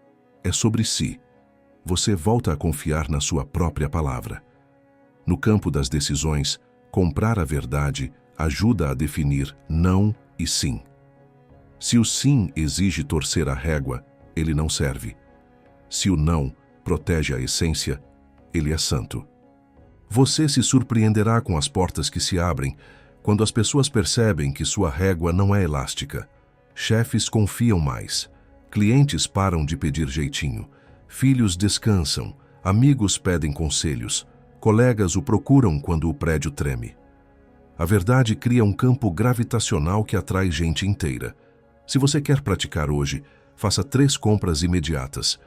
é sobre si. Você volta a confiar na sua própria palavra. No campo das decisões, comprar a verdade ajuda a definir não e sim. Se o sim exige torcer a régua, ele não serve. Se o não protege a essência, ele é santo. Você se surpreenderá com as portas que se abrem quando as pessoas percebem que sua régua não é elástica. Chefes confiam mais, clientes param de pedir jeitinho, filhos descansam, amigos pedem conselhos, colegas o procuram quando o prédio treme. A verdade cria um campo gravitacional que atrai gente inteira. Se você quer praticar hoje, faça 3 compras imediatas.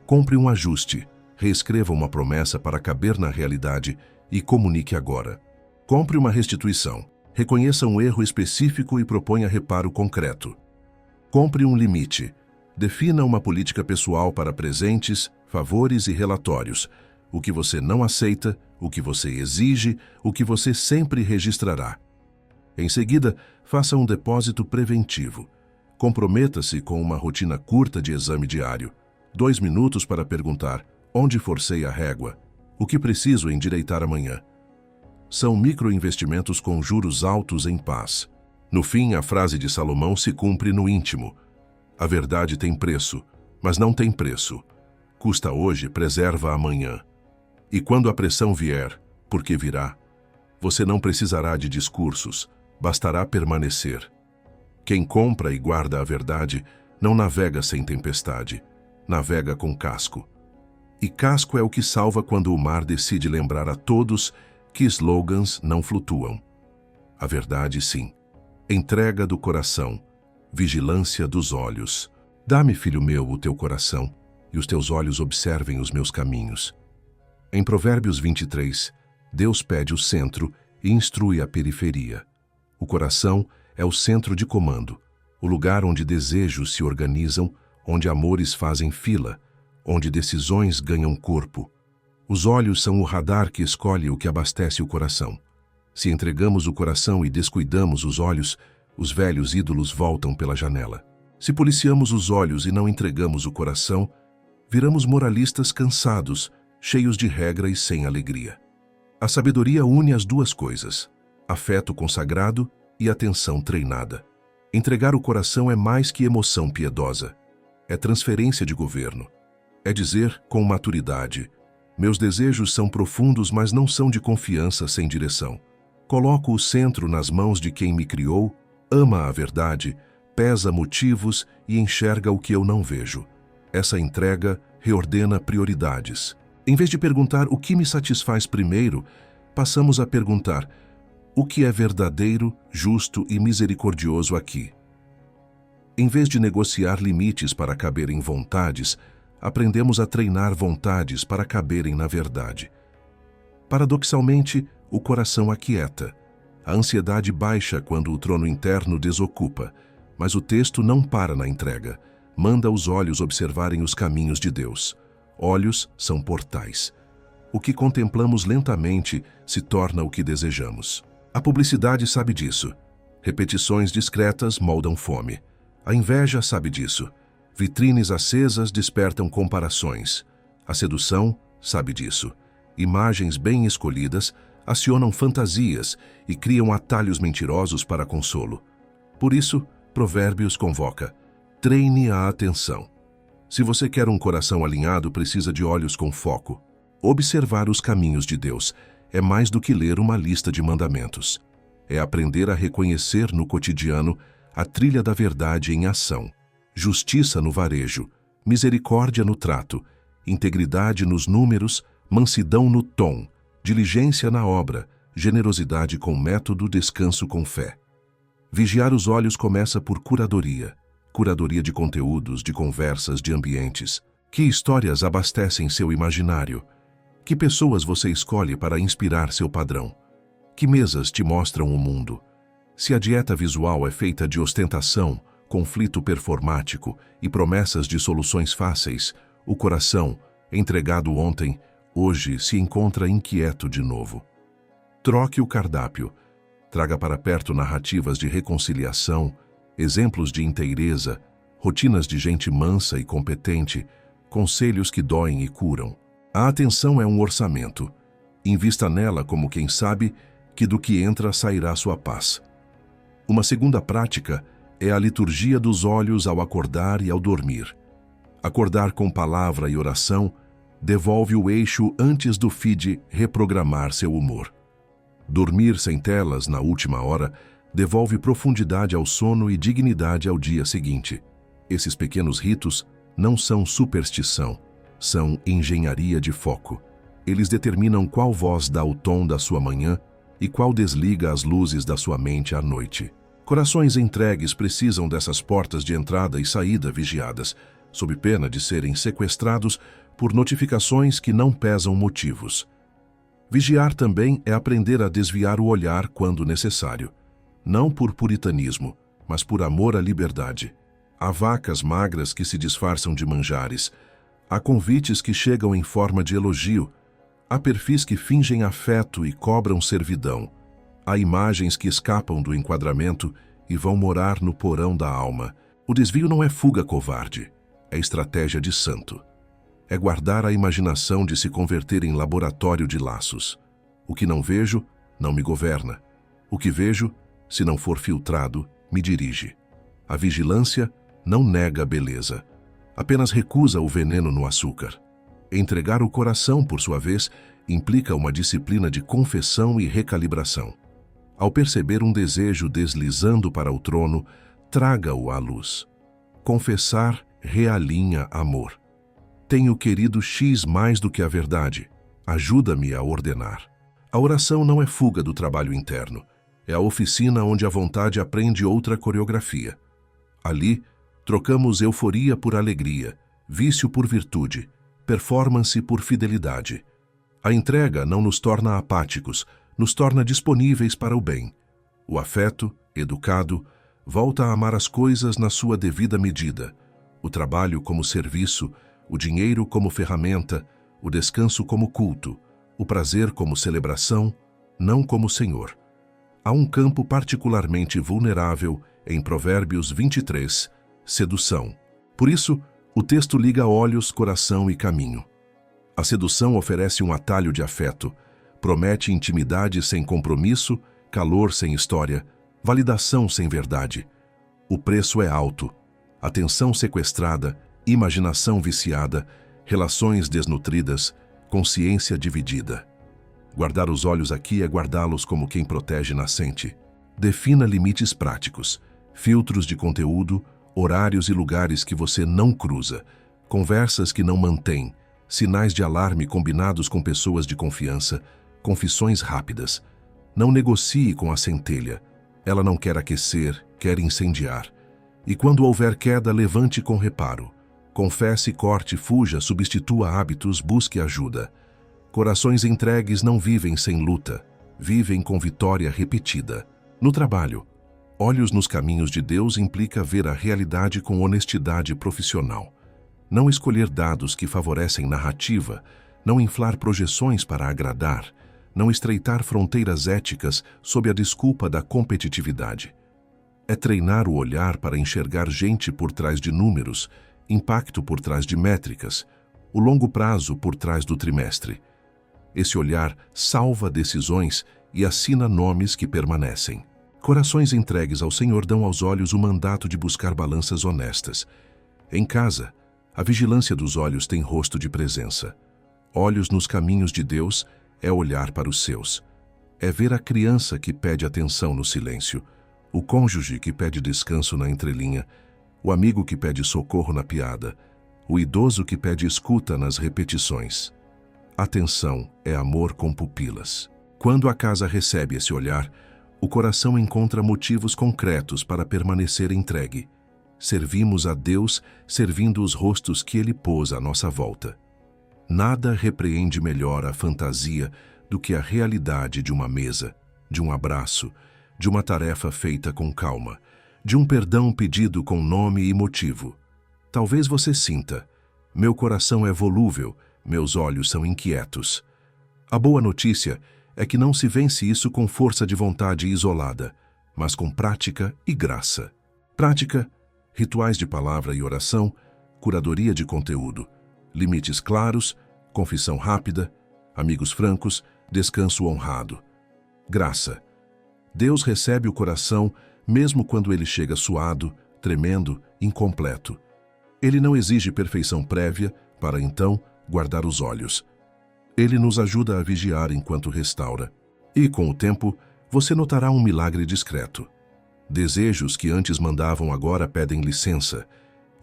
Compre um ajuste, reescreva uma promessa para caber na realidade e comunique agora. Compre uma restituição, reconheça um erro específico e proponha reparo concreto. Compre um limite, defina uma política pessoal para presentes, favores e relatórios. o que você não aceita, o que você exige, o que você sempre registrará. Em seguida, faça um depósito preventivo. Comprometa-se com uma rotina curta de exame diário. 2 minutos para perguntar: onde forcei a régua? O que preciso endireitar amanhã? São microinvestimentos com juros altos em paz. No fim, a frase de Salomão se cumpre no íntimo. A verdade tem preço, mas não tem preço. Custa hoje, preserva amanhã. E quando a pressão vier, porque virá, você não precisará de discursos, bastará permanecer. Quem compra e guarda a verdade não navega sem tempestade, navega com casco. E casco é o que salva quando o mar decide lembrar a todos que slogans não flutuam. A verdade, sim. Entrega do coração, vigilância dos olhos. Dá-me, filho meu, o teu coração, e os teus olhos observem os meus caminhos. Em Provérbios 23, Deus pede o centro e instrui a periferia. O coração é o centro de comando, o lugar onde desejos se organizam, onde amores fazem fila, onde decisões ganham corpo. Os olhos são o radar que escolhe o que abastece o coração. Se entregamos o coração e descuidamos os olhos, os velhos ídolos voltam pela janela. Se policiamos os olhos e não entregamos o coração, viramos moralistas cansados, cheios de regra e sem alegria. A sabedoria une as duas coisas, afeto consagrado e atenção treinada. Entregar o coração é mais que emoção piedosa. É transferência de governo. É dizer, com maturidade: meus desejos são profundos, mas não são de confiança sem direção. Coloco o centro nas mãos de quem me criou, ama a verdade, pesa motivos e enxerga o que eu não vejo. Essa entrega reordena prioridades. Em vez de perguntar o que me satisfaz primeiro, passamos a perguntar: o que é verdadeiro, justo e misericordioso aqui? Em vez de negociar limites para caber em vontades, aprendemos a treinar vontades para caberem na verdade. Paradoxalmente, o coração aquieta. A ansiedade baixa quando o trono interno desocupa, mas o texto não para na entrega. Manda os olhos observarem os caminhos de Deus. Olhos são portais. O que contemplamos lentamente se torna o que desejamos. A publicidade sabe disso. Repetições discretas moldam fome. A inveja sabe disso. Vitrines acesas despertam comparações. A sedução sabe disso. Imagens bem escolhidas acionam fantasias e criam atalhos mentirosos para consolo. Por isso, Provérbios convoca: treine a atenção. Se você quer um coração alinhado, precisa de olhos com foco. Observar os caminhos de Deus é mais do que ler uma lista de mandamentos. É aprender a reconhecer no cotidiano a trilha da verdade em ação. Justiça no varejo, misericórdia no trato, integridade nos números, mansidão no tom, diligência na obra, generosidade com método, descanso com fé. Vigiar os olhos começa por curadoria. Curadoria de conteúdos, de conversas, de ambientes. Que histórias abastecem seu imaginário? Que pessoas você escolhe para inspirar seu padrão? Que mesas te mostram o mundo? Se a dieta visual é feita de ostentação, conflito performático e promessas de soluções fáceis, o coração, entregado ontem, hoje se encontra inquieto de novo. Troque o cardápio. Traga para perto narrativas de reconciliação, exemplos de inteireza, rotinas de gente mansa e competente, conselhos que doem e curam. A atenção é um orçamento. Invista nela como quem sabe que do que entra sairá sua paz. Uma segunda prática é a liturgia dos olhos ao acordar e ao dormir. Acordar com palavra e oração devolve o eixo antes do feed reprogramar seu humor. Dormir sem telas na última hora devolve profundidade ao sono e dignidade ao dia seguinte. Esses pequenos ritos não são superstição, são engenharia de foco. Eles determinam qual voz dá o tom da sua manhã e qual desliga as luzes da sua mente à noite. Corações entregues precisam dessas portas de entrada e saída vigiadas, sob pena de serem sequestrados por notificações que não pesam motivos. Vigiar também é aprender a desviar o olhar quando necessário. Não por puritanismo, mas por amor à liberdade. Há vacas magras que se disfarçam de manjares. Há convites que chegam em forma de elogio, Há perfis que fingem afeto e cobram servidão. Há imagens que escapam do enquadramento e vão morar no porão da alma. O desvio não é fuga covarde, é estratégia de santo. É guardar a imaginação de se converter em laboratório de laços. O que não vejo, não me governa. O que vejo, se não for filtrado, me dirige. A vigilância não nega a beleza, apenas recusa o veneno no açúcar. Entregar o coração, por sua vez, implica uma disciplina de confessão e recalibração. Ao perceber um desejo deslizando para o trono, traga-o à luz. Confessar realinha amor. Tenho querido X mais do que a verdade. Ajuda-me a ordenar. A oração não é fuga do trabalho interno. É a oficina onde a vontade aprende outra coreografia. Ali, trocamos euforia por alegria, vício por virtude, performance por fidelidade. A entrega não nos torna apáticos, nos torna disponíveis para o bem. O afeto, educado, volta a amar as coisas na sua devida medida. O trabalho como serviço, o dinheiro como ferramenta, o descanso como culto, o prazer como celebração, não como Senhor. Há um campo particularmente vulnerável em Provérbios 23, sedução. Por isso, o texto liga olhos, coração e caminho. A sedução oferece um atalho de afeto, promete intimidade sem compromisso, calor sem história, validação sem verdade. O preço é alto, atenção sequestrada, imaginação viciada, relações desnutridas, consciência dividida. Guardar os olhos aqui é guardá-los como quem protege nascente. Defina limites práticos, filtros de conteúdo, horários e lugares que você não cruza, conversas que não mantém, sinais de alarme combinados com pessoas de confiança, confissões rápidas. Não negocie com a centelha. Ela não quer aquecer, quer incendiar. E quando houver queda, levante com reparo. Confesse, corte, fuja, substitua hábitos, busque ajuda. Corações entregues não vivem sem luta, vivem com vitória repetida. No trabalho, olhos nos caminhos de Deus implica ver a realidade com honestidade profissional. Não escolher dados que favorecem narrativa, não inflar projeções para agradar, não estreitar fronteiras éticas sob a desculpa da competitividade. É treinar o olhar para enxergar gente por trás de números, impacto por trás de métricas, o longo prazo por trás do trimestre. Esse olhar salva decisões e assina nomes que permanecem. Corações entregues ao Senhor dão aos olhos o mandato de buscar balanças honestas. Em casa, a vigilância dos olhos tem rosto de presença. Olhos nos caminhos de Deus é olhar para os seus. É ver a criança que pede atenção no silêncio, o cônjuge que pede descanso na entrelinha, o amigo que pede socorro na piada, o idoso que pede escuta nas repetições. Atenção é amor com pupilas. Quando a casa recebe esse olhar, o coração encontra motivos concretos para permanecer entregue. Servimos a Deus servindo os rostos que Ele pôs à nossa volta. Nada repreende melhor a fantasia do que a realidade de uma mesa, de um abraço, de uma tarefa feita com calma, de um perdão pedido com nome e motivo. Talvez você sinta: meu coração é volúvel, meus olhos são inquietos. A boa notícia é que não se vence isso com força de vontade isolada, mas com prática e graça. Prática, rituais de palavra e oração, curadoria de conteúdo, limites claros, confissão rápida, amigos francos, descanso honrado. Graça. Deus recebe o coração mesmo quando ele chega suado, tremendo, incompleto. Ele não exige perfeição prévia para então guardar os olhos. Ele nos ajuda a vigiar enquanto restaura. E, com o tempo, você notará um milagre discreto. Desejos que antes mandavam agora pedem licença.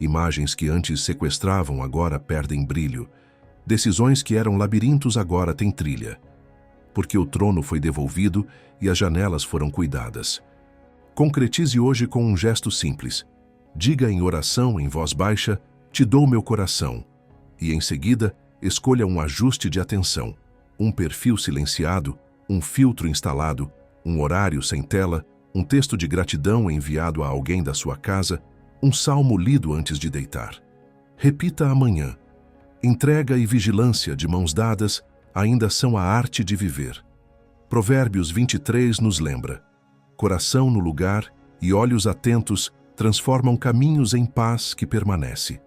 Imagens que antes sequestravam agora perdem brilho. Decisões que eram labirintos agora têm trilha. Porque o trono foi devolvido e as janelas foram cuidadas. Concretize hoje com um gesto simples. Diga em oração, em voz baixa: te dou meu coração. E em seguida, escolha um ajuste de atenção, um perfil silenciado, um filtro instalado, um horário sem tela, um texto de gratidão enviado a alguém da sua casa, um salmo lido antes de deitar. Repita amanhã. Entrega e vigilância de mãos dadas, ainda são a arte de viver. Provérbios 23 nos lembra: coração no lugar e olhos atentos transformam caminhos em paz que permanece.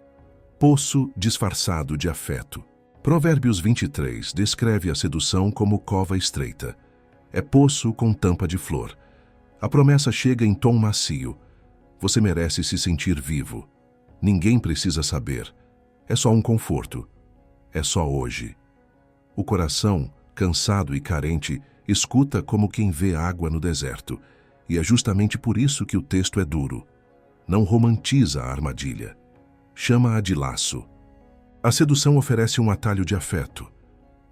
Poço disfarçado de afeto. Provérbios 23 descreve a sedução como cova estreita. É poço com tampa de flor. A promessa chega em tom macio. Você merece se sentir vivo. Ninguém precisa saber. É só um conforto. É só hoje. O coração, cansado e carente, escuta como quem vê água no deserto. E é justamente por isso que o texto é duro. Não romantiza a armadilha. Chama-a de laço. A sedução oferece um atalho de afeto.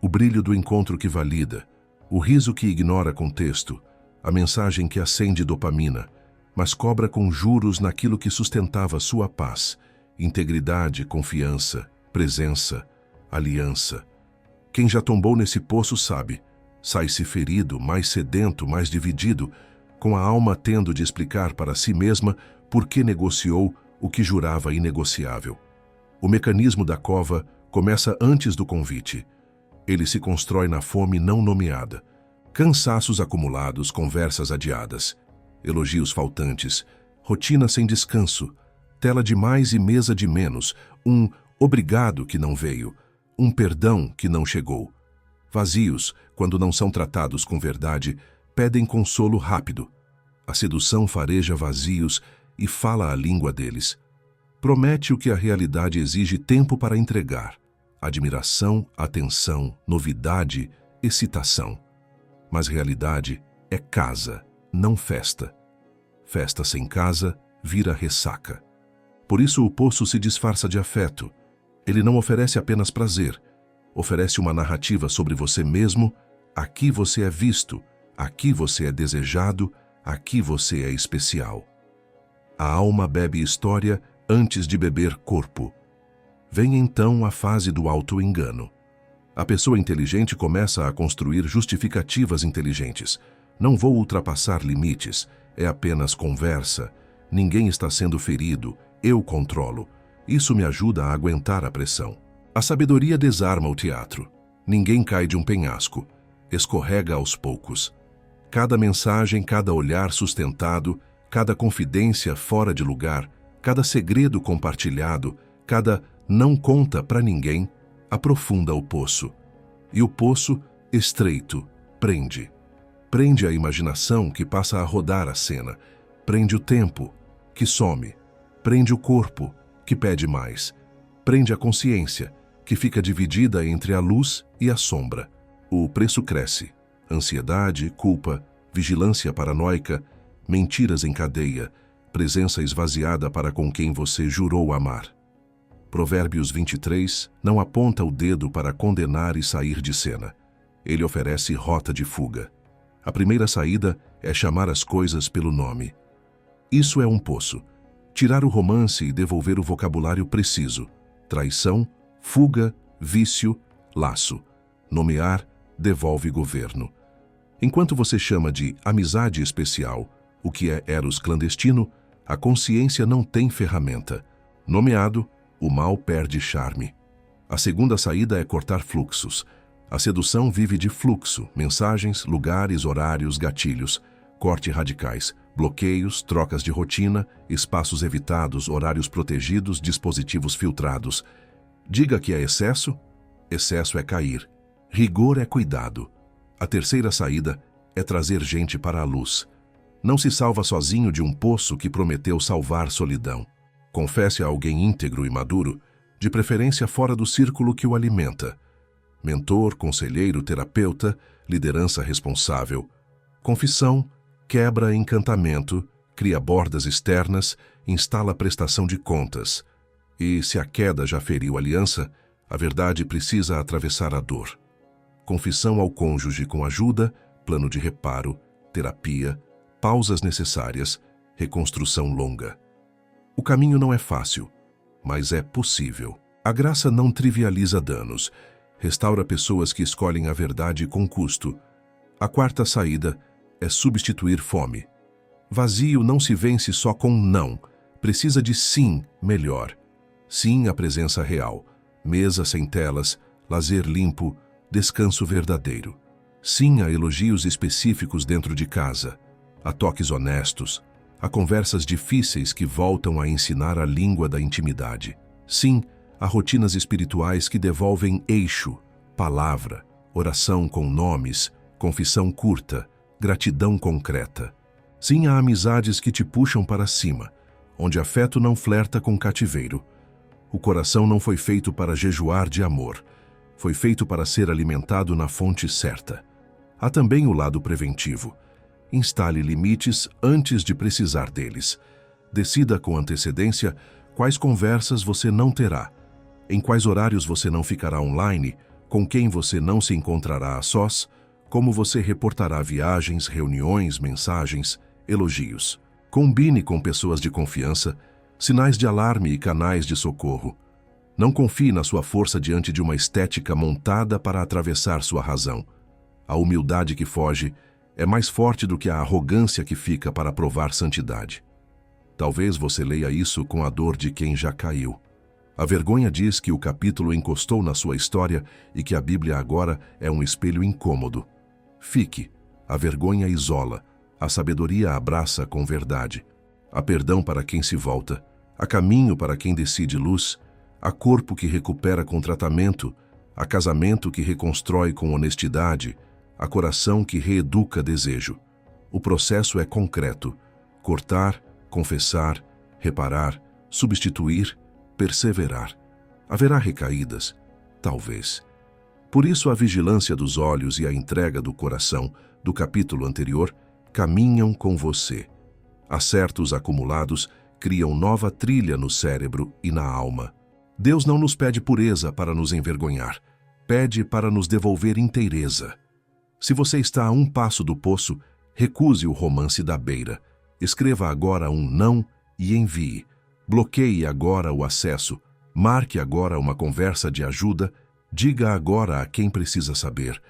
O brilho do encontro que valida, o riso que ignora contexto, a mensagem que acende dopamina, mas cobra com juros naquilo que sustentava sua paz, integridade, confiança, presença, aliança. Quem já tombou nesse poço sabe, sai-se ferido, mais sedento, mais dividido, com a alma tendo de explicar para si mesma por que negociou o que jurava inegociável. O mecanismo da cova começa antes do convite. Ele se constrói na fome não nomeada. Cansaços acumulados, conversas adiadas, elogios faltantes, rotina sem descanso, tela de mais e mesa de menos, um obrigado que não veio, um perdão que não chegou. Vazios, quando não são tratados com verdade, pedem consolo rápido. A sedução fareja vazios e fala a língua deles. Promete o que a realidade exige tempo para entregar. Admiração, atenção, novidade, excitação. Mas realidade é casa, não festa. Festa sem casa vira ressaca. Por isso o poço se disfarça de afeto. Ele não oferece apenas prazer. Oferece uma narrativa sobre você mesmo. Aqui você é visto, aqui você é desejado, aqui você é especial. A alma bebe história antes de beber corpo. Vem então a fase do auto-engano. A pessoa inteligente começa a construir justificativas inteligentes. Não vou ultrapassar limites, é apenas conversa. Ninguém está sendo ferido, eu controlo. Isso me ajuda a aguentar a pressão. A sabedoria desarma o teatro. Ninguém cai de um penhasco. Escorrega aos poucos. Cada mensagem, cada olhar sustentado, cada confidência fora de lugar, cada segredo compartilhado, cada não conta para ninguém, aprofunda o poço. E o poço, estreito, prende. Prende a imaginação que passa a rodar a cena. Prende o tempo, que some. Prende o corpo, que pede mais. Prende a consciência, que fica dividida entre a luz e a sombra. O preço cresce. Ansiedade, culpa, vigilância paranoica, mentiras em cadeia, presença esvaziada para com quem você jurou amar. Provérbios 23 não aponta o dedo para condenar e sair de cena. Ele oferece rota de fuga. A primeira saída é chamar as coisas pelo nome. Isso é um poço. Tirar o romance e devolver o vocabulário preciso. Traição, fuga, vício, laço. Nomear, devolve governo. Enquanto você chama de amizade especial, o que é eros clandestino, a consciência não tem ferramenta. Nomeado, o mal perde charme. A segunda saída é cortar fluxos. A sedução vive de fluxo, mensagens, lugares, horários, gatilhos, corte radicais, bloqueios, trocas de rotina, espaços evitados, horários protegidos, dispositivos filtrados. Diga que é excesso? Excesso é cair. Rigor é cuidado. A terceira saída é trazer gente para a luz. Não se salva sozinho de um poço que prometeu salvar solidão. Confesse a alguém íntegro e maduro, de preferência fora do círculo que o alimenta. Mentor, conselheiro, terapeuta, liderança responsável. Confissão, quebra encantamento, cria bordas externas, instala prestação de contas. E se a queda já feriu aliança, a verdade precisa atravessar a dor. Confissão ao cônjuge com ajuda, plano de reparo, terapia, pausas necessárias, reconstrução longa. O caminho não é fácil, mas é possível. A graça não trivializa danos, restaura pessoas que escolhem a verdade com custo. A quarta saída é substituir fome. Vazio não se vence só com não, precisa de sim melhor. Sim à presença real, mesa sem telas, lazer limpo, descanso verdadeiro. Sim a elogios específicos dentro de casa, a toques honestos, a conversas difíceis que voltam a ensinar a língua da intimidade. Sim a rotinas espirituais que devolvem eixo, palavra, oração com nomes, confissão curta, gratidão concreta. Sim a amizades que te puxam para cima, onde afeto não flerta com cativeiro. O coração não foi feito para jejuar de amor, foi feito para ser alimentado na fonte certa. Há também o lado preventivo. Instale limites antes de precisar deles. Decida com antecedência quais conversas você não terá, em quais horários você não ficará online, com quem você não se encontrará a sós, como você reportará viagens, reuniões, mensagens, elogios. Combine com pessoas de confiança, sinais de alarme e canais de socorro. Não confie na sua força diante de uma estética montada para atravessar sua razão. A humildade que foge é mais forte do que a arrogância que fica para provar santidade. Talvez você leia isso com a dor de quem já caiu. A vergonha diz que o capítulo encostou na sua história e que a Bíblia agora é um espelho incômodo. Fique. A vergonha isola. A sabedoria abraça com verdade. Há perdão para quem se volta. Há caminho para quem decide luz. Há corpo que recupera com tratamento. Há casamento que reconstrói com honestidade. Há coração que reeduca desejo. O processo é concreto. Cortar, confessar, reparar, substituir, perseverar. Haverá recaídas? Talvez. Por isso a vigilância dos olhos e a entrega do coração, do capítulo anterior, caminham com você. Acertos acumulados criam nova trilha no cérebro e na alma. Deus não nos pede pureza para nos envergonhar, pede para nos devolver inteireza. Se você está a um passo do poço, recuse o romance da beira. Escreva agora um não e envie. Bloqueie agora o acesso, marque agora uma conversa de ajuda, diga agora a quem precisa saber.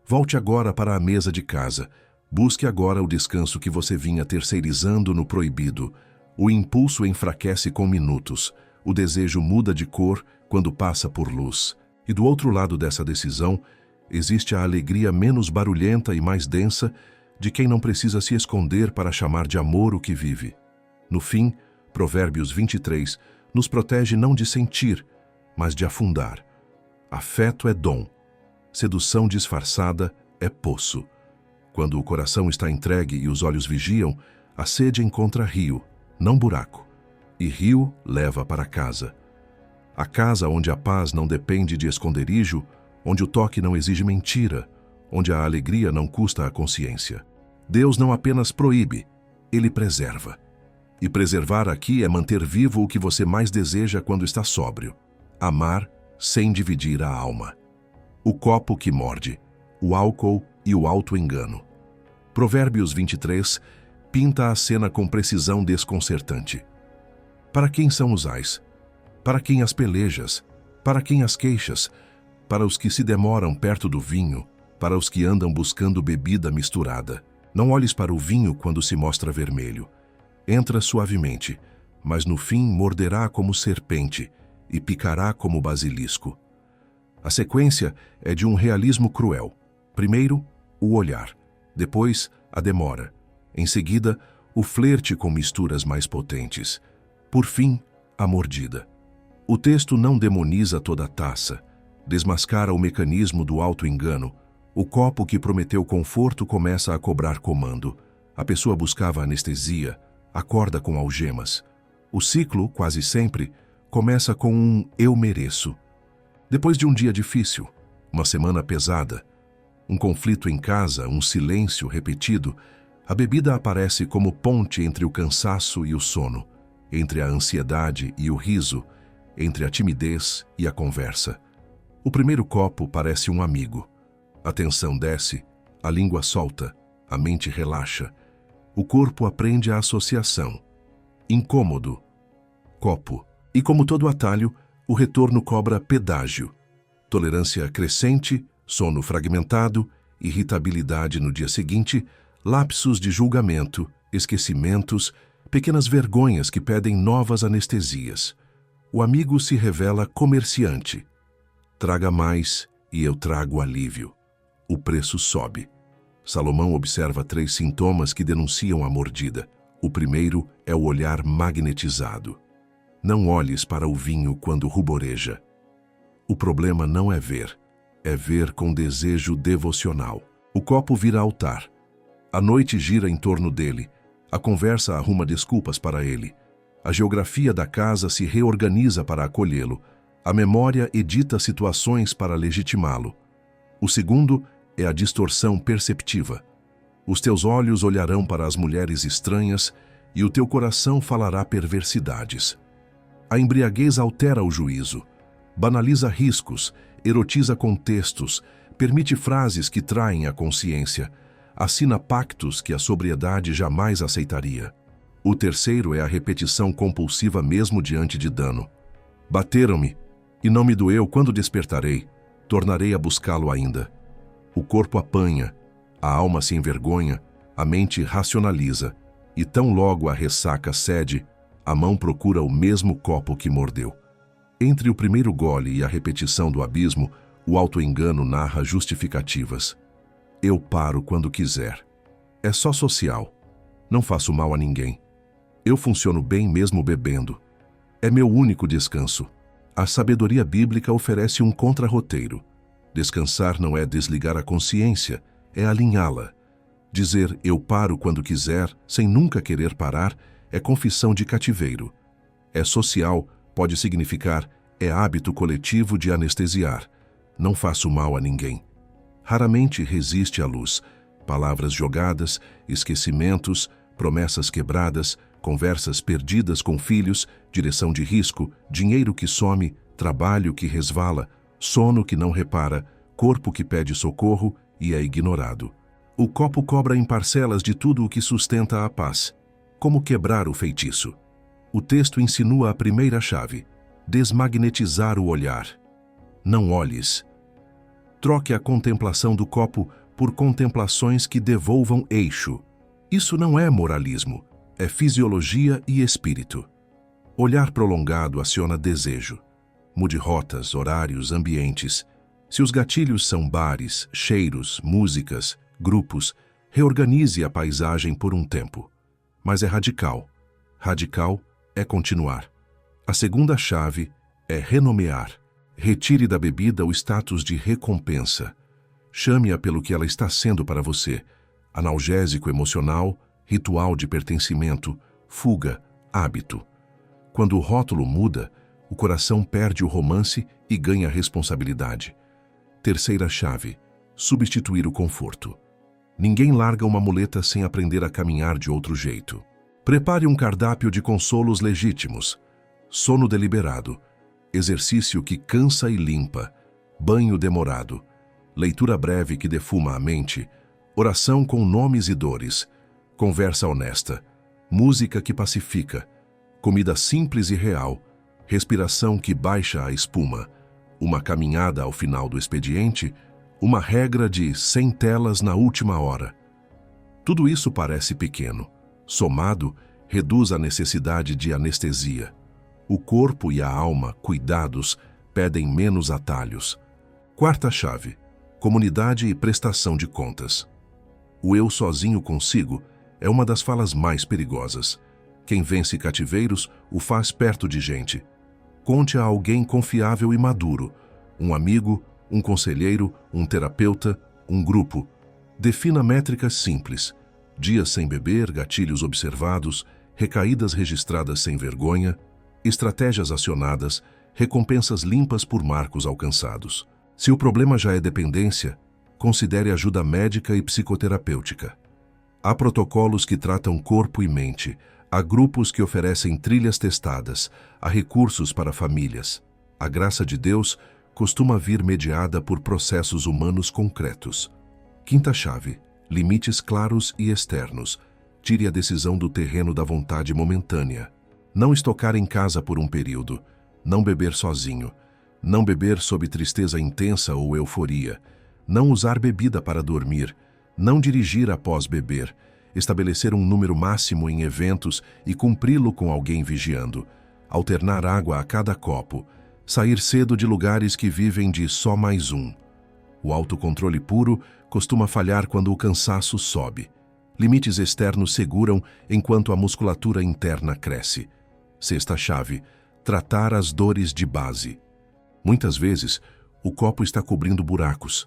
Volte agora para a mesa de casa, busque agora o descanso que você vinha terceirizando no proibido. O impulso enfraquece com minutos, o desejo muda de cor quando passa por luz. E do outro lado dessa decisão, existe a alegria menos barulhenta e mais densa de quem não precisa se esconder para chamar de amor o que vive. No fim, Provérbios 23 nos protege não de sentir, mas de afundar. Afeto é dom. Sedução disfarçada é poço. Quando o coração está entregue e os olhos vigiam, a sede encontra rio, não buraco. E rio leva para casa. A casa onde a paz não depende de esconderijo, onde o toque não exige mentira, onde a alegria não custa a consciência. Deus não apenas proíbe, Ele preserva. E preservar aqui é manter vivo o que você mais deseja quando está sóbrio. Amar sem dividir a alma. O copo que morde, o álcool e o auto-engano. Provérbios 23 pinta a cena com precisão desconcertante. Para quem são os ais? Para quem as pelejas? Para quem as queixas? Para os que se demoram perto do vinho? Para os que andam buscando bebida misturada? Não olhes para o vinho quando se mostra vermelho. Entra suavemente, mas no fim morderá como serpente e picará como basilisco. A sequência é de um realismo cruel. Primeiro, o olhar. Depois, a demora. Em seguida, o flerte com misturas mais potentes. Por fim, a mordida. O texto não demoniza toda a taça. Desmascara o mecanismo do auto-engano. O copo que prometeu conforto começa a cobrar comando. A pessoa buscava anestesia, acorda com algemas. O ciclo, quase sempre, começa com um eu mereço. Depois de um dia difícil, uma semana pesada, um conflito em casa, um silêncio repetido, a bebida aparece como ponte entre o cansaço e o sono, entre a ansiedade e o riso, entre a timidez e a conversa. O primeiro copo parece um amigo. A tensão desce, a língua solta, a mente relaxa. O corpo aprende a associação. Incômodo. Copo. E como todo atalho, o retorno cobra pedágio. Tolerância crescente, sono fragmentado, irritabilidade no dia seguinte, lapsos de julgamento, esquecimentos, pequenas vergonhas que pedem novas anestesias. O amigo se revela comerciante. Traga mais e eu trago alívio. O preço sobe. Salomão observa 3 sintomas que denunciam a mordida. O primeiro é o olhar magnetizado. Não olhes para o vinho quando ruboreja. O problema não é ver com desejo devocional. O copo vira altar. A noite gira em torno dele. A conversa arruma desculpas para ele. A geografia da casa se reorganiza para acolhê-lo. A memória edita situações para legitimá-lo. O segundo é a distorção perceptiva. Os teus olhos olharão para as mulheres estranhas e o teu coração falará perversidades. A embriaguez altera o juízo, banaliza riscos, erotiza contextos, permite frases que traem a consciência, assina pactos que a sobriedade jamais aceitaria. O terceiro é a repetição compulsiva mesmo diante de dano. Bateram-me, e não me doeu quando despertarei, tornarei a buscá-lo ainda. O corpo apanha, a alma se envergonha, a mente racionaliza, e tão logo a ressaca cede, a mão procura o mesmo copo que mordeu. Entre o primeiro gole e a repetição do abismo, o auto-engano narra justificativas. Eu paro quando quiser. É só social. Não faço mal a ninguém. Eu funciono bem mesmo bebendo. É meu único descanso. A sabedoria bíblica oferece um contrarroteiro. Descansar não é desligar a consciência, é alinhá-la. Dizer eu paro quando quiser, sem nunca querer parar, é confissão de cativeiro. É social, pode significar é hábito coletivo de anestesiar. Não faço mal a ninguém. Raramente resiste à luz. Palavras jogadas, esquecimentos, promessas quebradas, conversas perdidas com filhos, direção de risco, dinheiro que some, trabalho que resvala, sono que não repara, corpo que pede socorro e é ignorado. O copo cobra em parcelas de tudo o que sustenta a paz. Como quebrar o feitiço? O texto insinua a primeira chave: desmagnetizar o olhar. Não olhes. Troque a contemplação do copo por contemplações que devolvam eixo. Isso não é moralismo, é fisiologia e espírito. Olhar prolongado aciona desejo. Mude rotas, horários, ambientes. Se os gatilhos são bares, cheiros, músicas, grupos, reorganize a paisagem por um tempo. Mas é radical. Radical é continuar. A segunda chave é renomear. Retire da bebida o status de recompensa. Chame-a pelo que ela está sendo para você. Analgésico emocional, ritual de pertencimento, fuga, hábito. Quando o rótulo muda, o coração perde o romance e ganha responsabilidade. Terceira chave: substituir o conforto. Ninguém larga uma muleta sem aprender a caminhar de outro jeito. Prepare um cardápio de consolos legítimos. Sono deliberado. Exercício que cansa e limpa. Banho demorado. Leitura breve que defuma a mente. Oração com nomes e dores. Conversa honesta. Música que pacifica. Comida simples e real. Respiração que baixa a espuma. Uma caminhada ao final do expediente. Uma regra de 100 telas na última hora. Tudo isso parece pequeno. Somado, reduz a necessidade de anestesia. O corpo e a alma, cuidados, pedem menos atalhos. Quarta chave: comunidade e prestação de contas. O eu sozinho consigo é uma das falas mais perigosas. Quem vence cativeiros o faz perto de gente. Conte a alguém confiável e maduro, um amigo, um conselheiro, um terapeuta, um grupo. Defina métricas simples: dias sem beber, gatilhos observados, recaídas registradas sem vergonha, estratégias acionadas, recompensas limpas por marcos alcançados. Se o problema já é dependência, considere ajuda médica e psicoterapêutica. Há protocolos que tratam corpo e mente, há grupos que oferecem trilhas testadas, há recursos para famílias. A graça de Deus costuma vir mediada por processos humanos concretos. Quinta chave: limites claros e externos. Tire a decisão do terreno da vontade momentânea. Não estocar em casa por um período. Não beber sozinho. Não beber sob tristeza intensa ou euforia. Não usar bebida para dormir. Não dirigir após beber. Estabelecer um número máximo em eventos e cumpri-lo com alguém vigiando. Alternar água a cada copo. Sair cedo de lugares que vivem de só mais um. O autocontrole puro costuma falhar quando o cansaço sobe. Limites externos seguram enquanto a musculatura interna cresce. Sexta chave: tratar as dores de base. Muitas vezes, o copo está cobrindo buracos.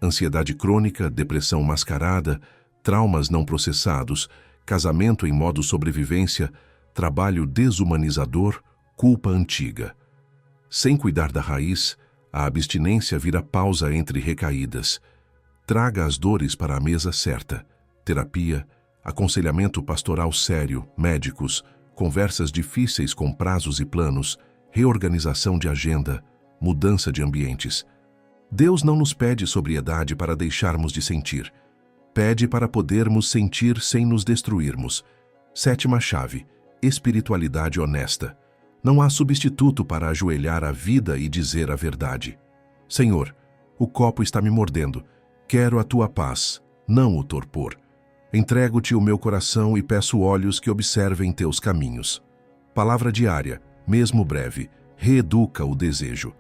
Ansiedade crônica, depressão mascarada, traumas não processados, casamento em modo sobrevivência, trabalho desumanizador, culpa antiga. Sem cuidar da raiz, a abstinência vira pausa entre recaídas. Traga as dores para a mesa certa. Terapia, aconselhamento pastoral sério, médicos, conversas difíceis com prazos e planos, reorganização de agenda, mudança de ambientes. Deus não nos pede sobriedade para deixarmos de sentir. Pede para podermos sentir sem nos destruirmos. Sétima chave: espiritualidade honesta. Não há substituto para ajoelhar a vida e dizer a verdade. Senhor, o copo está me mordendo. Quero a tua paz, não o torpor. Entrego-te o meu coração e peço olhos que observem teus caminhos. Palavra diária, mesmo breve, reeduca o desejo.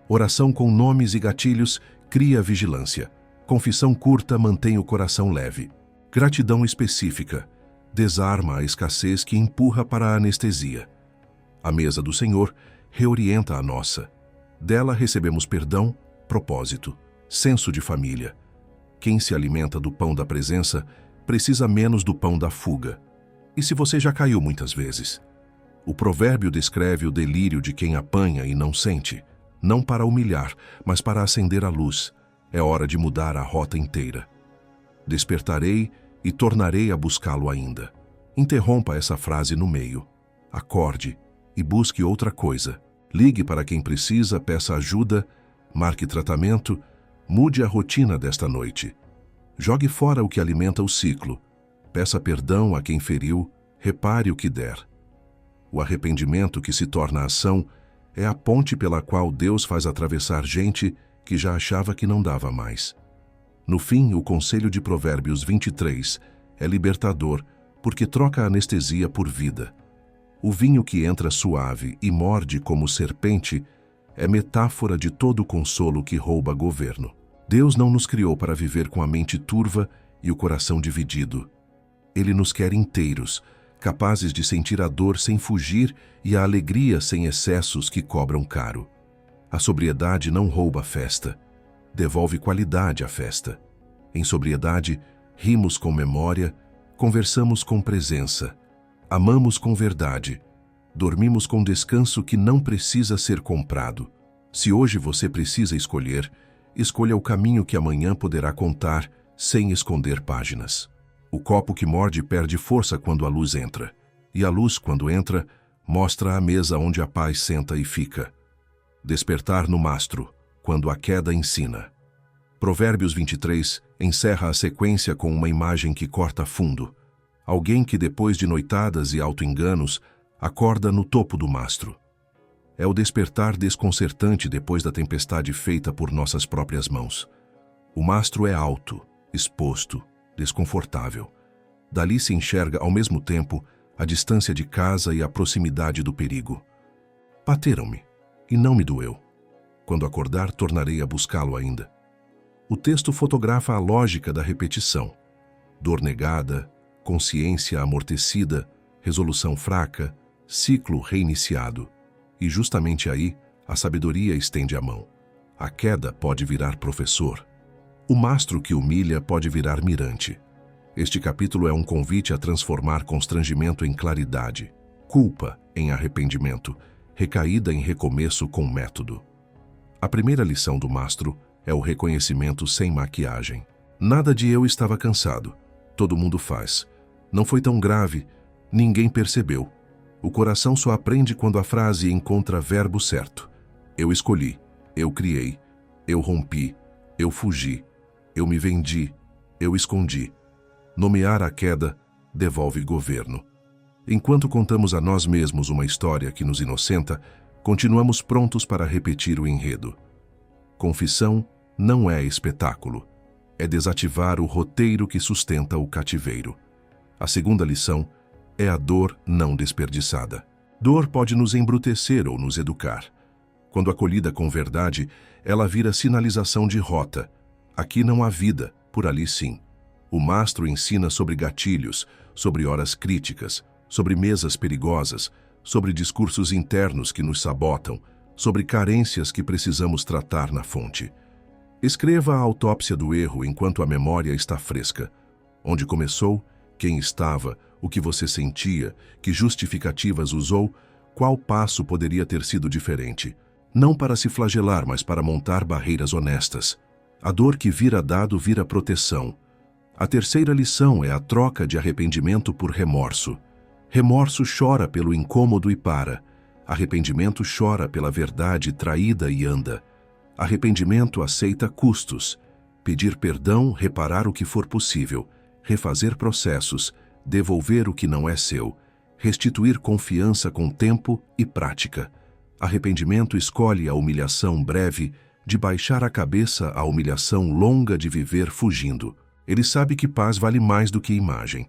Oração com nomes e gatilhos cria vigilância. Confissão curta mantém o coração leve. Gratidão específica desarma a escassez que empurra para a anestesia. A mesa do Senhor reorienta a nossa. Dela recebemos perdão, propósito, senso de família. Quem se alimenta do pão da presença precisa menos do pão da fuga. E se você já caiu muitas vezes? O provérbio descreve o delírio de quem apanha e não sente, não para humilhar, mas para acender a luz. É hora de mudar a rota inteira. Despertarei e tornarei a buscá-lo ainda. Interrompa essa frase no meio. Acorde e busque outra coisa. Ligue para quem precisa, peça ajuda, marque tratamento, mude a rotina desta noite. Jogue fora o que alimenta o ciclo. Peça perdão a quem feriu, repare o que der. O arrependimento que se torna ação é a ponte pela qual Deus faz atravessar gente que já achava que não dava mais. No fim, o conselho de Provérbios 23 é libertador porque troca a anestesia por vida. O vinho que entra suave e morde como serpente é metáfora de todo o consolo que rouba governo. Deus não nos criou para viver com a mente turva e o coração dividido. Ele nos quer inteiros, capazes de sentir a dor sem fugir e a alegria sem excessos que cobram caro. A sobriedade não rouba a festa, devolve qualidade à festa. Em sobriedade, rimos com memória, conversamos com presença, amamos com verdade, dormimos com descanso que não precisa ser comprado. Se hoje você precisa escolher, escolha o caminho que amanhã poderá contar sem esconder páginas. O copo que morde perde força quando a luz entra, e a luz, quando entra, mostra a mesa onde a paz senta e fica. Despertar no mastro, quando a queda ensina. Provérbios 23 encerra a sequência com uma imagem que corta fundo. Alguém que, depois de noitadas e auto-enganos, acorda no topo do mastro. É o despertar desconcertante depois da tempestade feita por nossas próprias mãos. O mastro é alto, exposto, desconfortável. Dali se enxerga ao mesmo tempo a distância de casa e a proximidade do perigo. Bateram-me, e não me doeu. Quando acordar, tornarei a buscá-lo ainda. O texto fotografa a lógica da repetição. Dor negada, consciência amortecida, resolução fraca, ciclo reiniciado. E justamente aí, a sabedoria estende a mão. A queda pode virar professor. O mastro que humilha pode virar mirante. Este capítulo é um convite a transformar constrangimento em claridade, culpa em arrependimento, recaída em recomeço com método. A primeira lição do mastro é o reconhecimento sem maquiagem. Nada de eu estava cansado. Todo mundo faz. Não foi tão grave. Ninguém percebeu. O coração só aprende quando a frase encontra verbo certo. Eu escolhi. Eu criei. Eu rompi. Eu fugi. Eu me vendi. Eu escondi. Nomear a queda devolve governo. Enquanto contamos a nós mesmos uma história que nos inocenta, continuamos prontos para repetir o enredo. Confissão não é espetáculo. É desativar o roteiro que sustenta o cativeiro. A segunda lição é a dor não desperdiçada. Dor pode nos embrutecer ou nos educar. Quando acolhida com verdade, ela vira sinalização de rota, Aqui não há vida, por ali sim. O mastro ensina sobre gatilhos, sobre horas críticas, sobre mesas perigosas, sobre discursos internos que nos sabotam, sobre carências que precisamos tratar na fonte. Escreva a autópsia do erro enquanto a memória está fresca. Onde começou, quem estava, o que você sentia, que justificativas usou, qual passo poderia ter sido diferente. Não para se flagelar, mas para montar barreiras honestas. A dor que vira dado vira proteção. A terceira lição é a troca de arrependimento por remorso. Remorso chora pelo incômodo e para. Arrependimento chora pela verdade traída e anda. Arrependimento aceita custos. Pedir perdão, reparar o que for possível, refazer processos, devolver o que não é seu, restituir confiança com tempo e prática. Arrependimento escolhe a humilhação breve de baixar a cabeça à humilhação longa de viver fugindo. Ele sabe que paz vale mais do que imagem,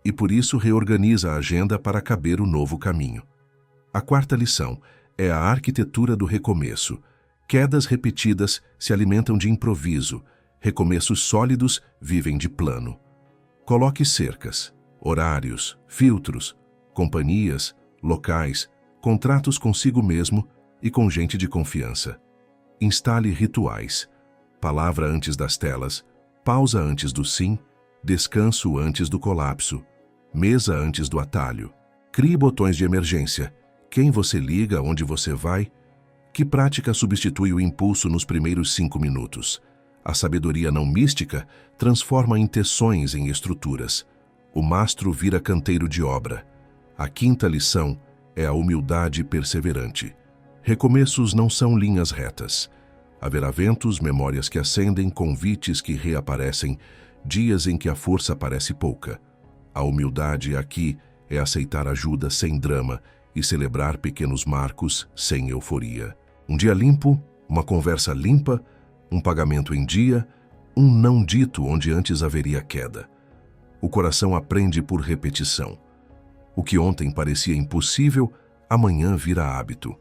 e por isso reorganiza a agenda para caber o novo caminho. A quarta lição é a arquitetura do recomeço. Quedas repetidas se alimentam de improviso, recomeços sólidos vivem de plano. Coloque cercas, horários, filtros, companhias, locais, contratos consigo mesmo e com gente de confiança. Instale rituais, palavra antes das telas, pausa antes do sim, descanso antes do colapso, mesa antes do atalho. Crie botões de emergência. Quem você liga, onde você vai? Que prática substitui o impulso nos primeiros 5 minutos? A sabedoria não mística transforma intenções em estruturas. O mastro vira canteiro de obra. A quinta lição é a humildade perseverante. Recomeços não são linhas retas. Haverá ventos, memórias que acendem, convites que reaparecem, dias em que a força parece pouca. A humildade aqui é aceitar ajuda sem drama e celebrar pequenos marcos sem euforia. Um dia limpo, uma conversa limpa, um pagamento em dia, um não dito onde antes haveria queda. O coração aprende por repetição. O que ontem parecia impossível, amanhã vira hábito.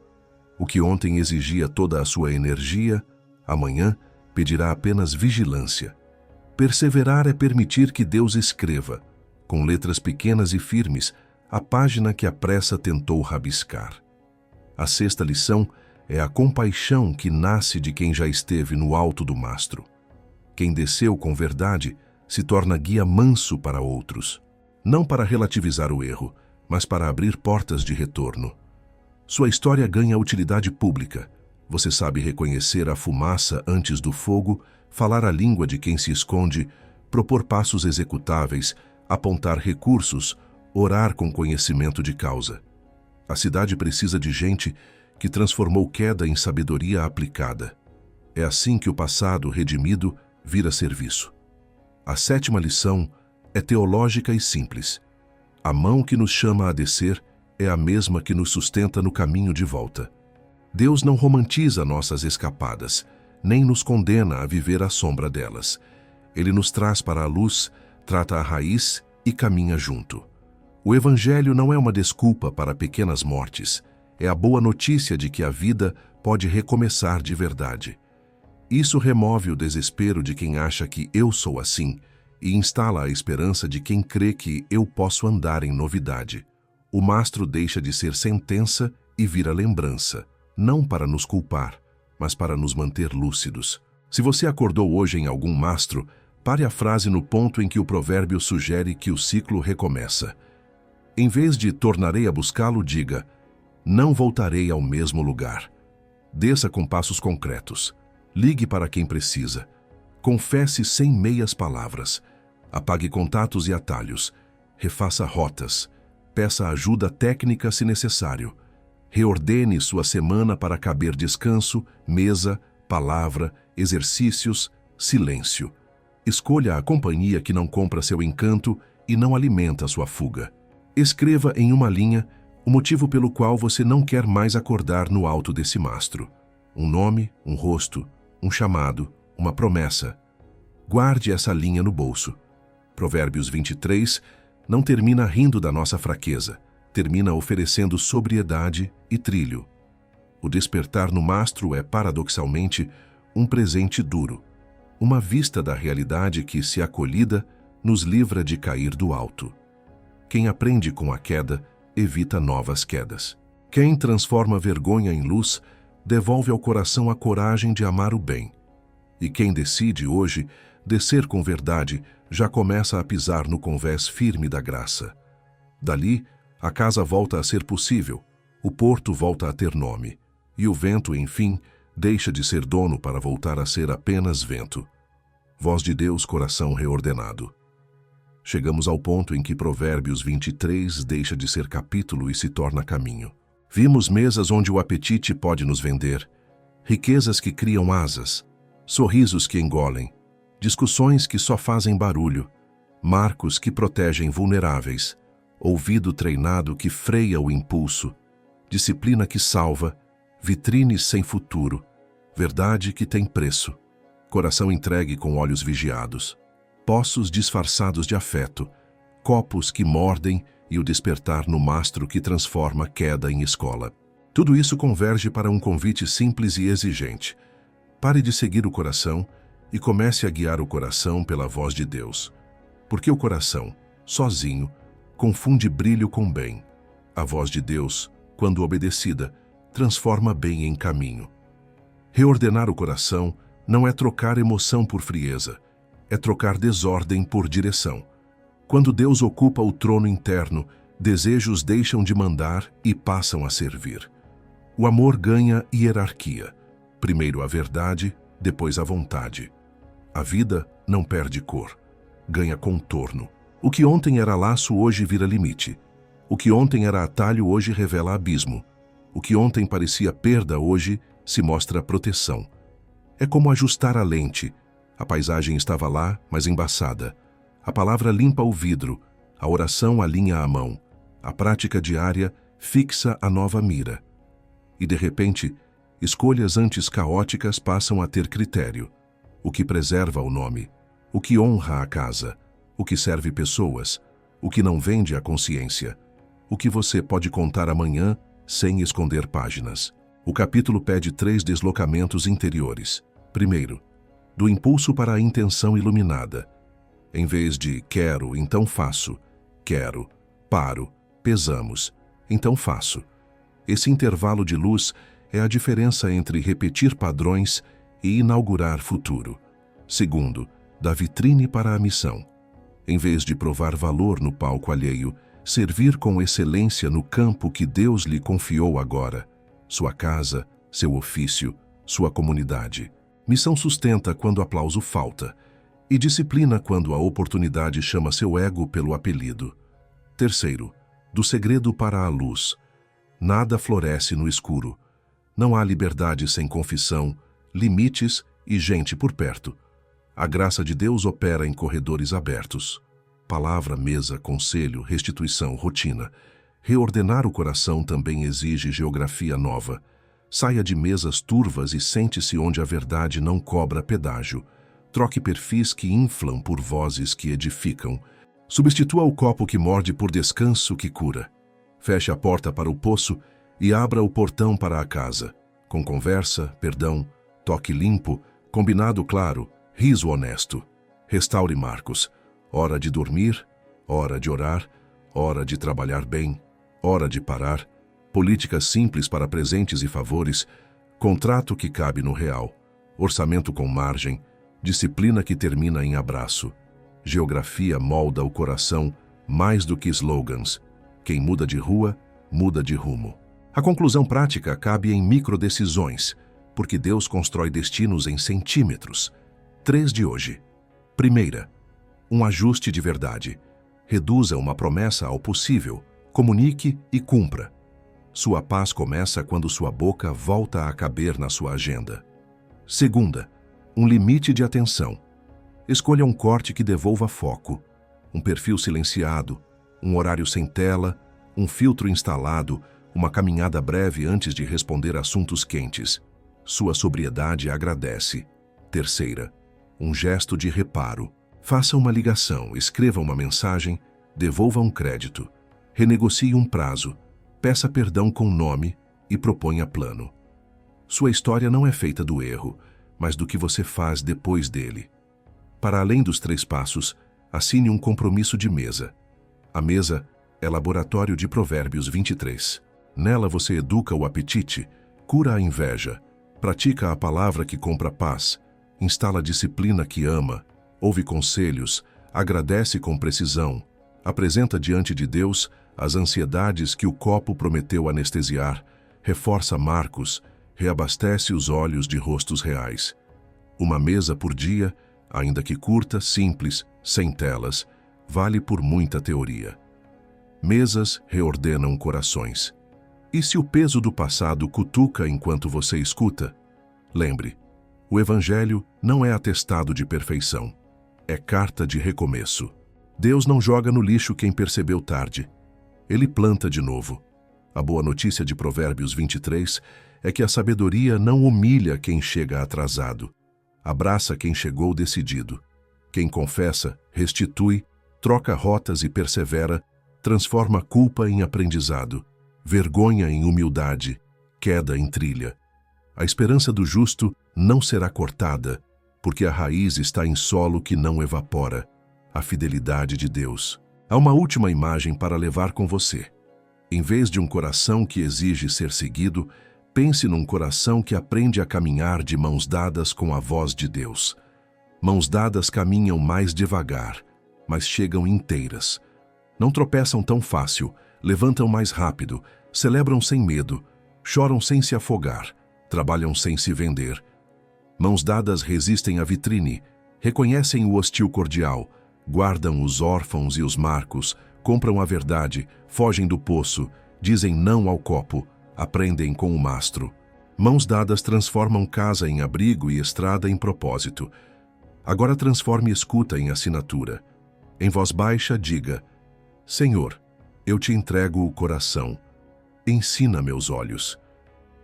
O que ontem exigia toda a sua energia, amanhã pedirá apenas vigilância. Perseverar é permitir que Deus escreva, com letras pequenas e firmes, a página que a pressa tentou rabiscar. A sexta lição é a compaixão que nasce de quem já esteve no alto do mastro. Quem desceu com verdade se torna guia manso para outros, não para relativizar o erro, mas para abrir portas de retorno. Sua história ganha utilidade pública. Você sabe reconhecer a fumaça antes do fogo, falar a língua de quem se esconde, propor passos executáveis, apontar recursos, orar com conhecimento de causa. A cidade precisa de gente que transformou queda em sabedoria aplicada. É assim que o passado redimido vira serviço. A sétima lição é teológica e simples. A mão que nos chama a descer é a mesma que nos sustenta no caminho de volta. Deus não romantiza nossas escapadas, nem nos condena a viver à sombra delas. Ele nos traz para a luz, trata a raiz e caminha junto. O Evangelho não é uma desculpa para pequenas mortes, é a boa notícia de que a vida pode recomeçar de verdade. Isso remove o desespero de quem acha que eu sou assim e instala a esperança de quem crê que eu posso andar em novidade. O mastro deixa de ser sentença e vira lembrança, não para nos culpar, mas para nos manter lúcidos. Se você acordou hoje em algum mastro, pare a frase no ponto em que o provérbio sugere que o ciclo recomeça. Em vez de tornarei a buscá-lo, diga, não voltarei ao mesmo lugar. Desça com passos concretos. Ligue para quem precisa. Confesse sem meias palavras. Apague contatos e atalhos. Refaça rotas. Peça ajuda técnica se necessário. Reordene sua semana para caber descanso, mesa, palavra, exercícios, silêncio. Escolha a companhia que não compra seu encanto e não alimenta sua fuga. Escreva em uma linha o motivo pelo qual você não quer mais acordar no alto desse mastro. Um nome, um rosto, um chamado, uma promessa. Guarde essa linha no bolso. Provérbios 23 não termina rindo da nossa fraqueza, termina oferecendo sobriedade e trilho. O despertar no mastro é, paradoxalmente, um presente duro. uma vista da realidade que, se acolhida, nos livra de cair do alto. Quem aprende com a queda, evita novas quedas. Quem transforma vergonha em luz, devolve ao coração a coragem de amar o bem. E quem decide hoje descer com verdade, já começa a pisar no convés firme da graça. Dali, a casa volta a ser possível, o porto volta a ter nome, e o vento, enfim, deixa de ser dono para voltar a ser apenas vento. Voz de Deus, coração reordenado. Chegamos ao ponto em que Provérbios 23 deixa de ser capítulo e se torna caminho. Vimos mesas onde o apetite pode nos vender, riquezas que criam asas, sorrisos que engolem, discussões que só fazem barulho, marcos que protegem vulneráveis, ouvido treinado que freia o impulso, disciplina que salva, vitrines sem futuro, verdade que tem preço, coração entregue com olhos vigiados, poços disfarçados de afeto, copos que mordem e o despertar no mastro que transforma queda em escola. Tudo isso converge para um convite simples e exigente. Pare de seguir o coração e comece a guiar o coração pela voz de Deus. Porque o coração, sozinho, confunde brilho com bem. A voz de Deus, quando obedecida, transforma bem em caminho. Reordenar o coração não é trocar emoção por frieza, é trocar desordem por direção. Quando Deus ocupa o trono interno, desejos deixam de mandar e passam a servir. O amor ganha hierarquia. Primeiro a verdade, depois a vontade. A vida não perde cor, ganha contorno. O que ontem era laço hoje vira limite. O que ontem era atalho hoje revela abismo. O que ontem parecia perda hoje se mostra proteção. É como ajustar a lente. A paisagem estava lá, mas embaçada. A palavra limpa o vidro, a oração alinha a mão. A prática diária fixa a nova mira. E de repente, escolhas antes caóticas passam a ter critério. O que preserva o nome, o que honra a casa, o que serve pessoas, o que não vende a consciência, o que você pode contar amanhã sem esconder páginas. O capítulo pede 3 deslocamentos interiores. Primeiro, do impulso para a intenção iluminada. Em vez de quero, então faço, quero, paro, pesamos, então faço. Esse intervalo de luz é a diferença entre repetir padrões e inaugurar futuro. Segundo, da vitrine para a missão. Em vez de provar valor no palco alheio, servir com excelência no campo que Deus lhe confiou agora. Sua casa, seu ofício, sua comunidade. Missão sustenta quando aplauso falta, e disciplina quando a oportunidade chama seu ego pelo apelido. Terceiro, do segredo para a luz. Nada floresce no escuro. Não há liberdade sem confissão, limites e gente por perto. A graça de Deus opera em corredores abertos. Palavra, mesa, conselho, restituição, rotina. Reordenar o coração também exige geografia nova. Saia de mesas turvas e sente-se onde a verdade não cobra pedágio. Troque perfis que inflam por vozes que edificam. Substitua o copo que morde por descanso que cura. Feche a porta para o poço e abra o portão para a casa. Com conversa, perdão, toque limpo, combinado claro, riso honesto. Restaure marcos. Hora de dormir, hora de orar, hora de trabalhar bem, hora de parar. Políticas simples para presentes e favores, contrato que cabe no real, orçamento com margem, disciplina que termina em abraço. Geografia molda o coração mais do que slogans. Quem muda de rua, muda de rumo. A conclusão prática cabe em microdecisões, porque Deus constrói destinos em centímetros. 3 de hoje. Primeira, um ajuste de verdade. Reduza uma promessa ao possível, comunique e cumpra. Sua paz começa quando sua boca volta a caber na sua agenda. Segunda, um limite de atenção. Escolha um corte que devolva foco, um perfil silenciado, um horário sem tela, um filtro instalado, uma caminhada breve antes de responder assuntos quentes. Sua sobriedade agradece. Terceira, um gesto de reparo. Faça uma ligação, escreva uma mensagem, devolva um crédito, renegocie um prazo, peça perdão com nome e proponha plano. Sua história não é feita do erro, mas do que você faz depois dele. Para além dos 3 passos, assine um compromisso de mesa. A mesa é laboratório de Provérbios 23. Nela você educa o apetite, cura a inveja, pratica a palavra que compra paz, instala a disciplina que ama, ouve conselhos, agradece com precisão, apresenta diante de Deus as ansiedades que o copo prometeu anestesiar, reforça marcos, reabastece os olhos de rostos reais. Uma mesa por dia, ainda que curta, simples, sem telas, vale por muita teoria. Mesas reordenam corações. E se o peso do passado cutuca enquanto você escuta? Lembre, o Evangelho não é atestado de perfeição, é carta de recomeço. Deus não joga no lixo quem percebeu tarde. Ele planta de novo. A boa notícia de Provérbios 23 é que a sabedoria não humilha quem chega atrasado. Abraça quem chegou decidido. Quem confessa, restitui, troca rotas e persevera, transforma culpa em aprendizado, vergonha em humildade, queda em trilha. A esperança do justo não será cortada, porque a raiz está em solo que não evapora, a fidelidade de Deus. Há uma última imagem para levar com você. Em vez de um coração que exige ser seguido, pense num coração que aprende a caminhar de mãos dadas com a voz de Deus. Mãos dadas caminham mais devagar, mas chegam inteiras. Não tropeçam tão fácil, levantam mais rápido, celebram sem medo, choram sem se afogar, trabalham sem se vender. Mãos dadas resistem à vitrine, reconhecem o hostil cordial, guardam os órfãos e os marcos, compram a verdade, fogem do poço, dizem não ao copo, aprendem com o mastro. Mãos dadas transformam casa em abrigo e estrada em propósito. Agora transforme escuta em assinatura. Em voz baixa, diga: Senhor, eu te entrego o coração. Ensina meus olhos.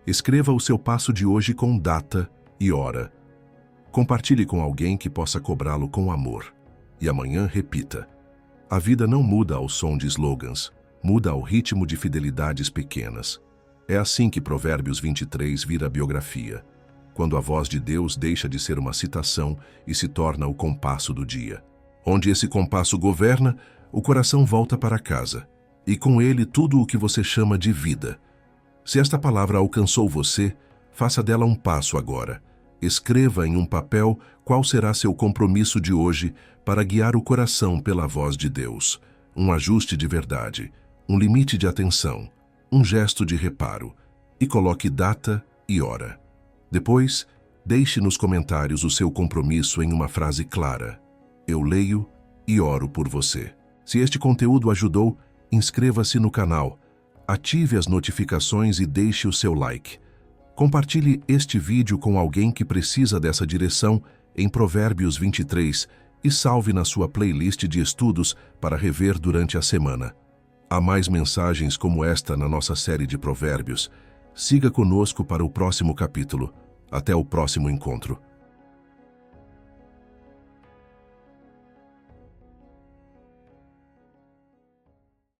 Escreva o seu passo de hoje com data e hora. Compartilhe com alguém que possa cobrá-lo com amor. E amanhã repita: a vida não muda ao som de slogans, muda ao ritmo de fidelidades pequenas. É assim que Provérbios 23 vira biografia, quando a voz de Deus deixa de ser uma citação e se torna o compasso do dia. Onde esse compasso governa, o coração volta para casa, e com ele tudo o que você chama de vida. Se esta palavra alcançou você, faça dela um passo agora. Escreva em um papel qual será seu compromisso de hoje para guiar o coração pela voz de Deus. Um ajuste de verdade, um limite de atenção, um gesto de reparo. E coloque data e hora. Depois, deixe nos comentários o seu compromisso em uma frase clara. Eu leio e oro por você. Se este conteúdo ajudou, inscreva-se no canal, ative as notificações e deixe o seu like. Compartilhe este vídeo com alguém que precisa dessa direção em Provérbios 23 e salve na sua playlist de estudos para rever durante a semana. Há mais mensagens como esta na nossa série de Provérbios. Siga conosco para o próximo capítulo. Até o próximo encontro.